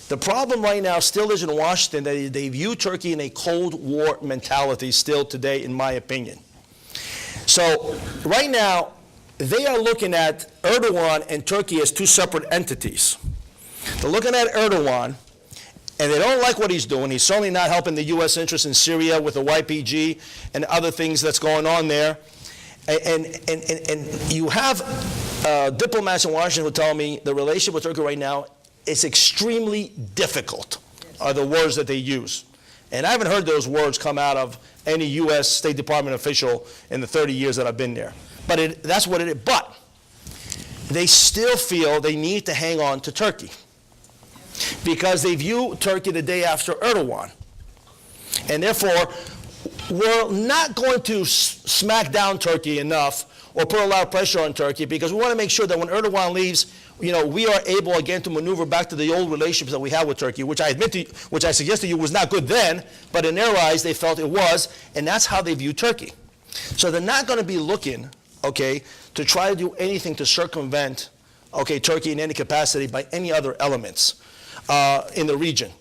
the problem right now still is in Washington that they view Turkey in a Cold War mentality still today, in my opinion. So right now, they are looking at Erdogan and Turkey as two separate entities. They're looking at Erdogan, and they don't like what he's doing. He's certainly not helping the U.S. interests in Syria with the YPG and other things that's going on there. And you have diplomats in Washington who tell me the relationship with Turkey right now is extremely difficult, are the words that they use. And I haven't heard those words come out of any U.S. State Department official in the 30 years that I've been there. But that's what it is. But they still feel they need to hang on to Turkey because they view Turkey the day after Erdogan. And therefore, we're not going to smack down Turkey enough or put a lot of pressure on Turkey because we want to make sure that when Erdogan leaves, we are able again to maneuver back to the old relationships that we have with Turkey, which I suggest to you was not good then, but in their eyes they felt it was, and that's how they view Turkey. So they're not going to be looking, to try to do anything to circumvent, Turkey in any capacity by any other elements in the region.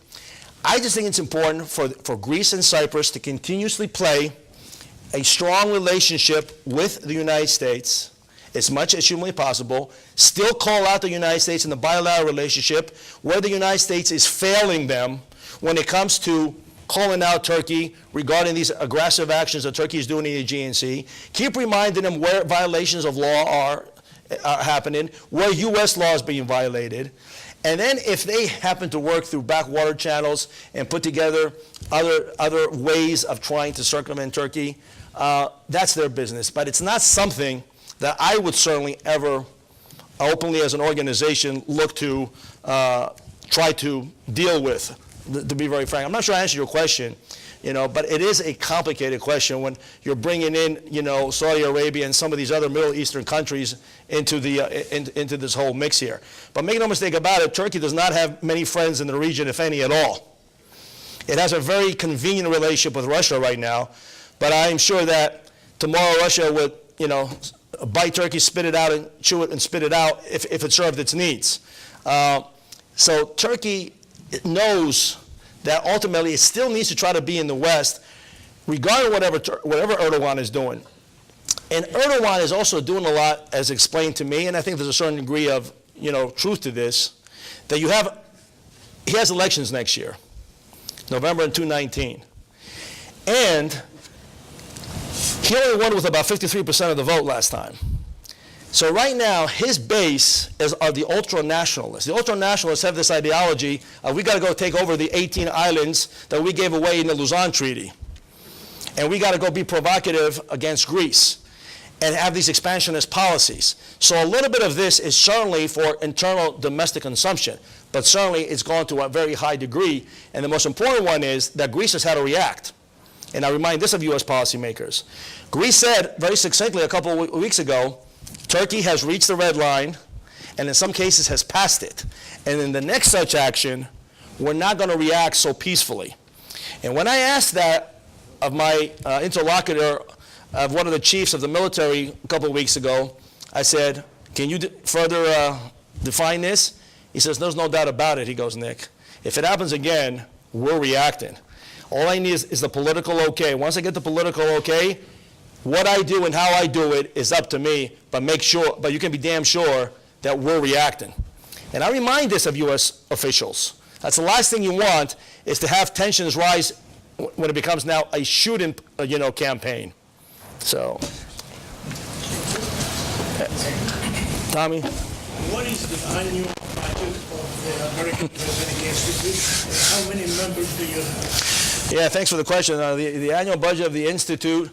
I just think it's important for Greece and Cyprus to continuously play a strong relationship with the United States as much as humanly possible, still call out the United States in the bilateral relationship where the United States is failing them when it comes to calling out Turkey regarding these aggressive actions that Turkey is doing in the Aegean Sea. Keep reminding them where violations of law are happening, where U.S. law is being violated. And then if they happen to work through backwater channels and put together other ways of trying to circumvent Turkey, that's their business. But it's not something that I would certainly ever openly as an organization look to try to deal with, to be very frank. I'm not sure I answered your question, but it is a complicated question when you're bringing in, Saudi Arabia and some of these other Middle Eastern countries into this whole mix here. But make no mistake about it, Turkey does not have many friends in the region, if any at all. It has a very convenient relationship with Russia right now, but I am sure that tomorrow Russia would, bite Turkey, spit it out, and chew it and spit it out if it served its needs. So Turkey knows that ultimately it still needs to try to be in the West, regarding whatever Erdogan is doing. And Erdogan is also doing a lot, as explained to me, and I think there's a certain degree of truth to this, that he has elections next year, November in 2019. And he only won with about 53% of the vote last time. So right now, his base are the ultra-nationalists. The ultra-nationalists have this ideology of we got to go take over the 18 islands that we gave away in the Lausanne Treaty. And we got to go be provocative against Greece and have these expansionist policies. So a little bit of this is certainly for internal domestic consumption, but certainly it's gone to a very high degree. And the most important one is that Greece has had to react. And I remind this of U.S. policymakers. Greece said very succinctly a couple of weeks ago, Turkey has reached the red line, and in some cases has passed it. And in the next such action, we're not going to react so peacefully. And when I asked that of my interlocutor, of one of the chiefs of the military a couple of weeks ago, I said, can you further define this? He says, there's no doubt about it. He goes, Nick, if it happens again, we're reacting. All I need is the political okay. Once I get the political okay, what I do and how I do it is up to me, but you can be damn sure that we're reacting. And I remind this of U.S. officials. That's the last thing you want, is to have tensions rise when it becomes now a shooting, campaign. So, Tommy? What is the annual budget of the American Presidential Institute? How many members do you have? Yeah, thanks for the question. The annual budget of the Institute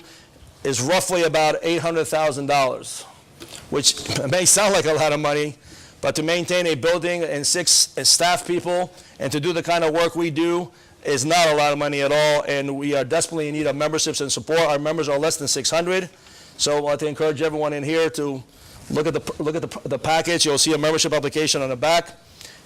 is roughly about $800,000, which may sound like a lot of money, but to maintain a building and 6 staff people and to do the kind of work we do, is not a lot of money at all, and we are desperately in need of memberships and support. Our members are less than 600, so I want to encourage everyone in here to look at the package. You'll see a membership application on the back.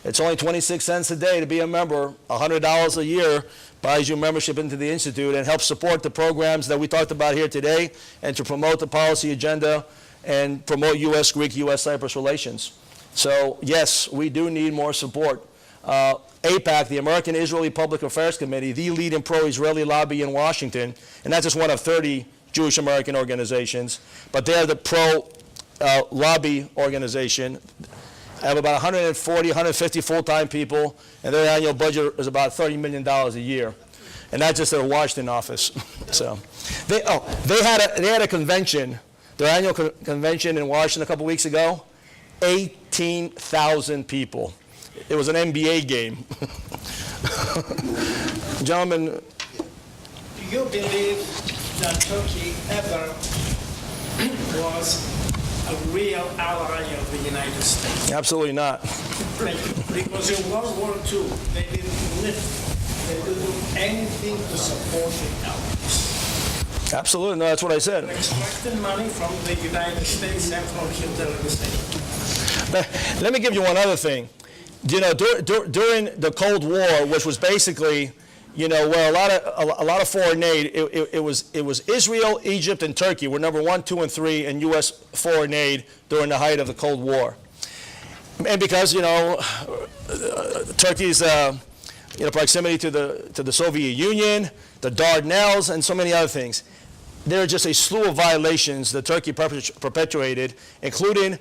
It's only 26 cents a day to be a member. $100 a year buys you membership into the Institute and helps support the programs that we talked about here today and to promote the policy agenda and promote U.S.-Greek, U.S.-Cyprus relations. So, yes, we do need more support. AIPAC, the American Israeli Public Affairs Committee, the leading pro-Israeli lobby in Washington, and that's just one of 30 Jewish American organizations, but they're the pro-lobby organization. I have about 140, 150 full-time people, and their annual budget is about $30 million a year. And that's just their Washington office. So, they had a convention, their annual convention in Washington a couple weeks ago, 18,000 people. It was an NBA game. Gentlemen. Do you believe that Turkey ever was a real ally of the United States? Absolutely not. Because in World War II, they didn't lift, they didn't do anything to support the Allies. Absolutely, no, that's what I said. Extracting money from the United States and from Hitler the same. Let me give you one other thing. You know, during the Cold War, which was basically, you know, where a lot of foreign aid, it was Israel, Egypt, and Turkey were number 1, 2, and 3 in U.S. foreign aid during the height of the Cold War. And because, you know, Turkey's proximity to the Soviet Union, the Dardanelles, and so many other things, there are just a slew of violations that Turkey perpetuated, including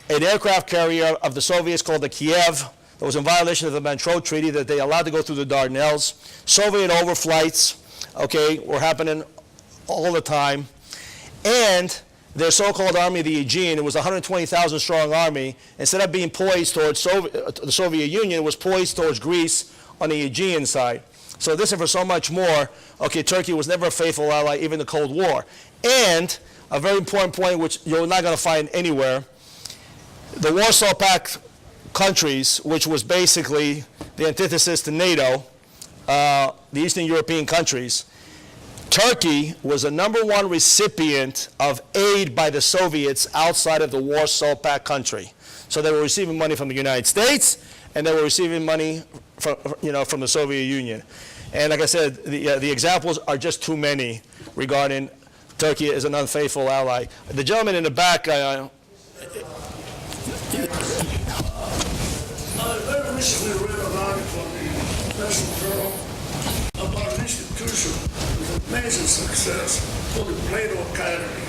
an aircraft carrier of the Soviets called the Kiev that was in violation of the Montreux Treaty that they allowed to go through the Dardanelles. Soviet overflights, okay, were happening all the time. And their so-called Army of the Aegean, it was a 120,000 strong army, instead of being poised towards the Soviet Union, it was poised towards Greece on the Aegean side. So this and for so much more, okay, Turkey was never a faithful ally, even in the Cold War. And a very important point, which you're not going to find anywhere, the Warsaw Pact countries, which was basically the antithesis to NATO, the Eastern European countries, Turkey was the #1 recipient of aid by the Soviets outside of the Warsaw Pact country. So they were receiving money from the United States, and they were receiving money from the Soviet Union. And like I said, the examples are just too many regarding Turkey as an unfaithful ally. The gentleman in the back, I very recently read an article in the National Journal about an institution with amazing success called the Plato Academy.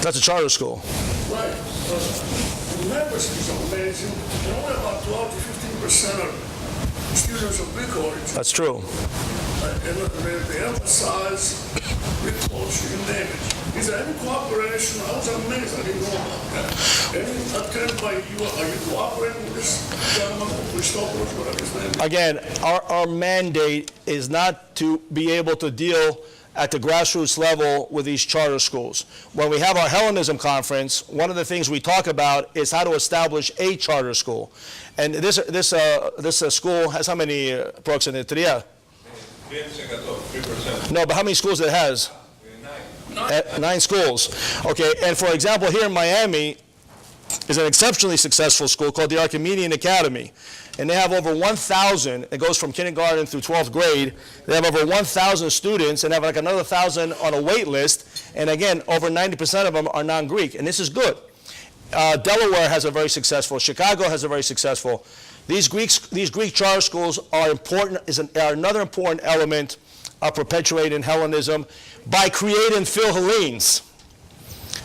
that's a charter school. Right. The membership is amazing, and only about 12 to 15% of students of Greek origin. That's true. And they emphasize Greek culture, you name it. Is there any cooperation? I was amazed. I didn't know about that. Any attempt by you? Are you cooperating with this gentleman, Christopoulos, whatever his name is? Again, our mandate is not to be able to deal at the grassroots level with these charter schools. When we have our Hellenism conference, one of the things we talk about is how to establish a charter school. And this school has how many programs in it? 3%. No, but how many schools it has? 9 schools. Okay, and for example, here in Miami is an exceptionally successful school called the Archimedean Academy. And they have over 1,000, it goes from kindergarten through 12th grade, they have over 1,000 students and have like another 1,000 on a wait list. And again, over 90% of them are non-Greek, and this is good. Delaware has a very successful, Chicago has a very successful. These Greek charter schools are important, are another important element of perpetuating Hellenism by creating Phil-Hellenes.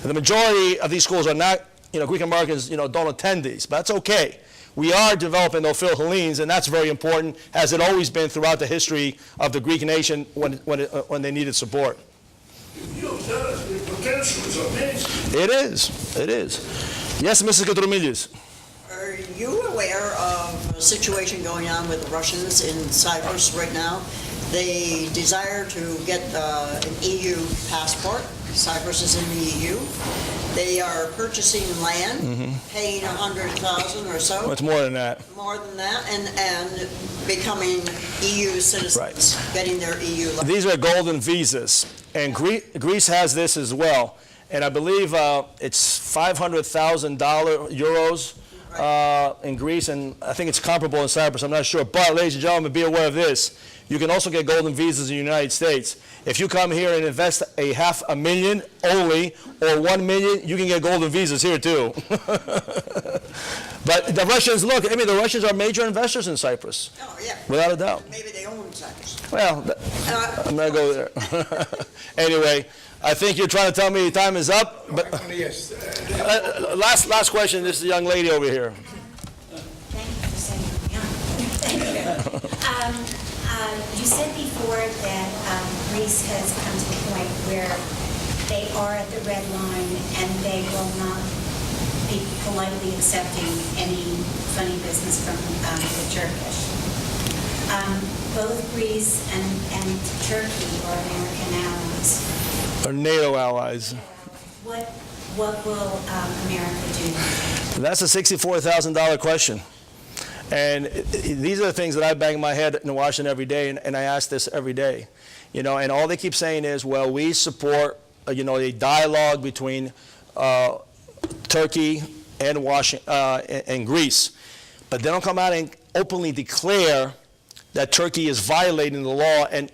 The majority of these schools are not, Greek Americans, don't attend these, but that's okay. We are developing those Phil-Hellenes, and that's very important, as it always been throughout the history of the Greek nation when they needed support. The potential is amazing. It is. Yes, Mrs. Katroumilis. Are you aware of a situation going on with the Russians in Cyprus right now? They desire to get an EU passport. Cyprus is in the EU. They are purchasing land, paying $100,000 or so, It's more than that. more than that, and becoming EU citizens, getting their EU license. These are golden visas, and Greece has this as well. And I believe it's €500,000 in Greece, and I think it's comparable in Cyprus. I'm not sure. But, ladies and gentlemen, be aware of this. You can also get golden visas in the United States. If you come here and invest a $500,000 only, or $1 million, you can get golden visas here too. But the Russians, look, I mean, the Russians are major investors in Cyprus, Oh, yeah. without a doubt. Maybe they own Cyprus. Well, I'm not going to go there. Anyway, I think you're trying to tell me time is up. But Yes. last question. This is the young lady over here. Thank you for saying Thank you. You said before that Greece has come to the point where they are at the red line and they will not be politely accepting any funny business from the Turkish. Both Greece and Turkey are American allies. Or NATO allies. What will America do? That's a $64,000 question. And these are the things that I bang my head in Washington every day, and I ask this every day. You know, and all they keep saying is, well, we support, a dialogue between Turkey and and Greece. But they don't come out and openly declare that Turkey is violating the law and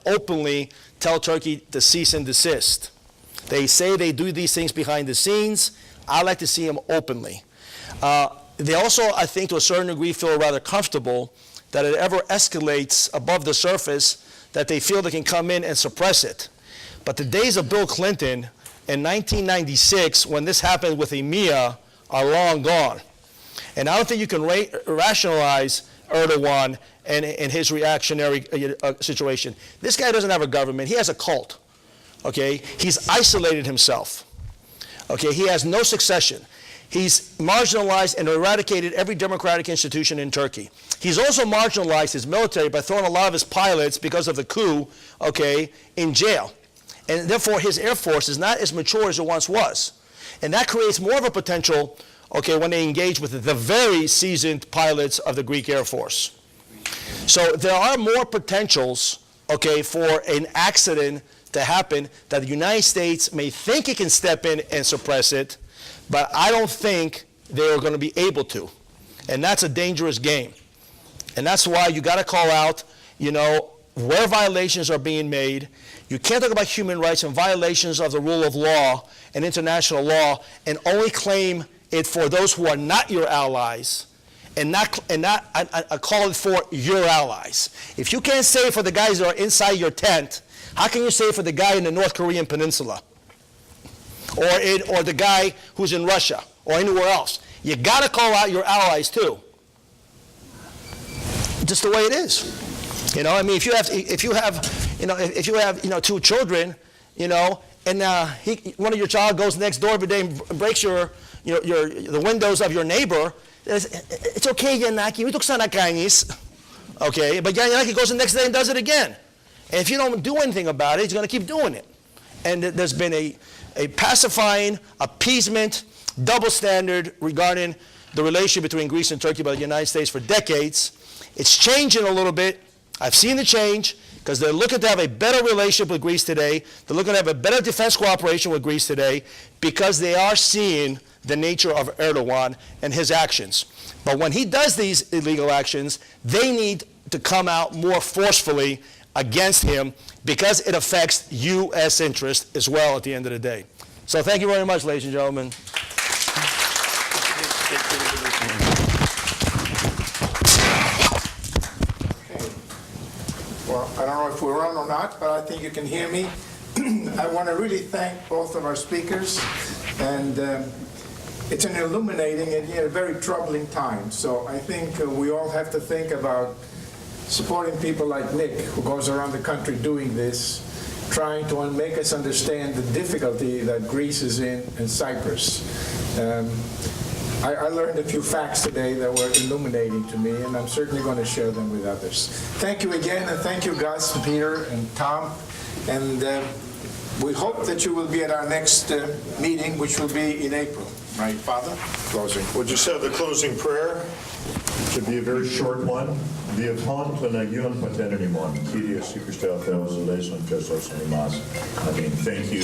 openly tell Turkey to cease and desist. They say they do these things behind the scenes. I like to see them openly. They also, I think, to a certain degree, feel rather comfortable that it ever escalates above the surface, that they feel they can come in and suppress it. But the days of Bill Clinton in 1996, when this happened with EMEA, are long gone. And I don't think you can rationalize Erdogan and his reactionary situation. This guy doesn't have a government. He has a cult. Okay? He's isolated himself. Okay? He has no succession. He's marginalized and eradicated every democratic institution in Turkey. He's also marginalized his military by throwing a lot of his pilots, because of the coup, okay, in jail. And therefore, his Air Force is not as mature as it once was. And that creates more of a potential, okay, when they engage with the very seasoned pilots of the Greek Air Force. So there are more potentials, okay, for an accident to happen, that the United States may think it can step in and suppress it, but I don't think they're going to be able to. And that's a dangerous game. And that's why you got to call out, where violations are being made. You can't talk about human rights and violations of the rule of law and international law and only claim it for those who are not your allies, and not call it for your allies. If you can't say it for the guys that are inside your tent, how can you say it for the guy in the North Korean peninsula? Or the guy who's in Russia or anywhere else? You got to call out your allies too. Just the way it is. I mean, if you have two children, and one of your child goes next door every day and breaks the windows of your neighbor, it's okay, Yanaki, okay, but Yanaki goes the next day and does it again. And if you don't do anything about it, he's going to keep doing it. And there's been a pacifying, appeasement, double standard regarding the relationship between Greece and Turkey by the United States for decades. It's changing a little bit. I've seen the change, because they're looking to have a better relationship with Greece today. They're looking to have a better defense cooperation with Greece today, because they are seeing the nature of Erdogan and his actions. But when he does these illegal actions, they need to come out more forcefully against him, because it affects U.S. interests as well at the end of the day. So thank you very much, ladies and gentlemen. Well, I don't know if we're on or not, but I think you can hear me. I want to really thank both of our speakers, and it's an illuminating and yet a very troubling time. So I think we all have to think about supporting people like Nick, who goes around the country doing this, trying to make us understand the difficulty that Greece is in and Cyprus. I learned a few facts today that were illuminating to me, and I'm certainly going to share them with others. Thank you again, and thank you, Gus, and Peter, and Tom. And We hope that you will be at our next meeting, which will be in April. Right, Father? Closing. We'll just have the closing prayer. Should be a very short one. Diaton Planagion Paterninimon, Kyrie Superstar Theos Eleison Christos Animas. I mean, thank you.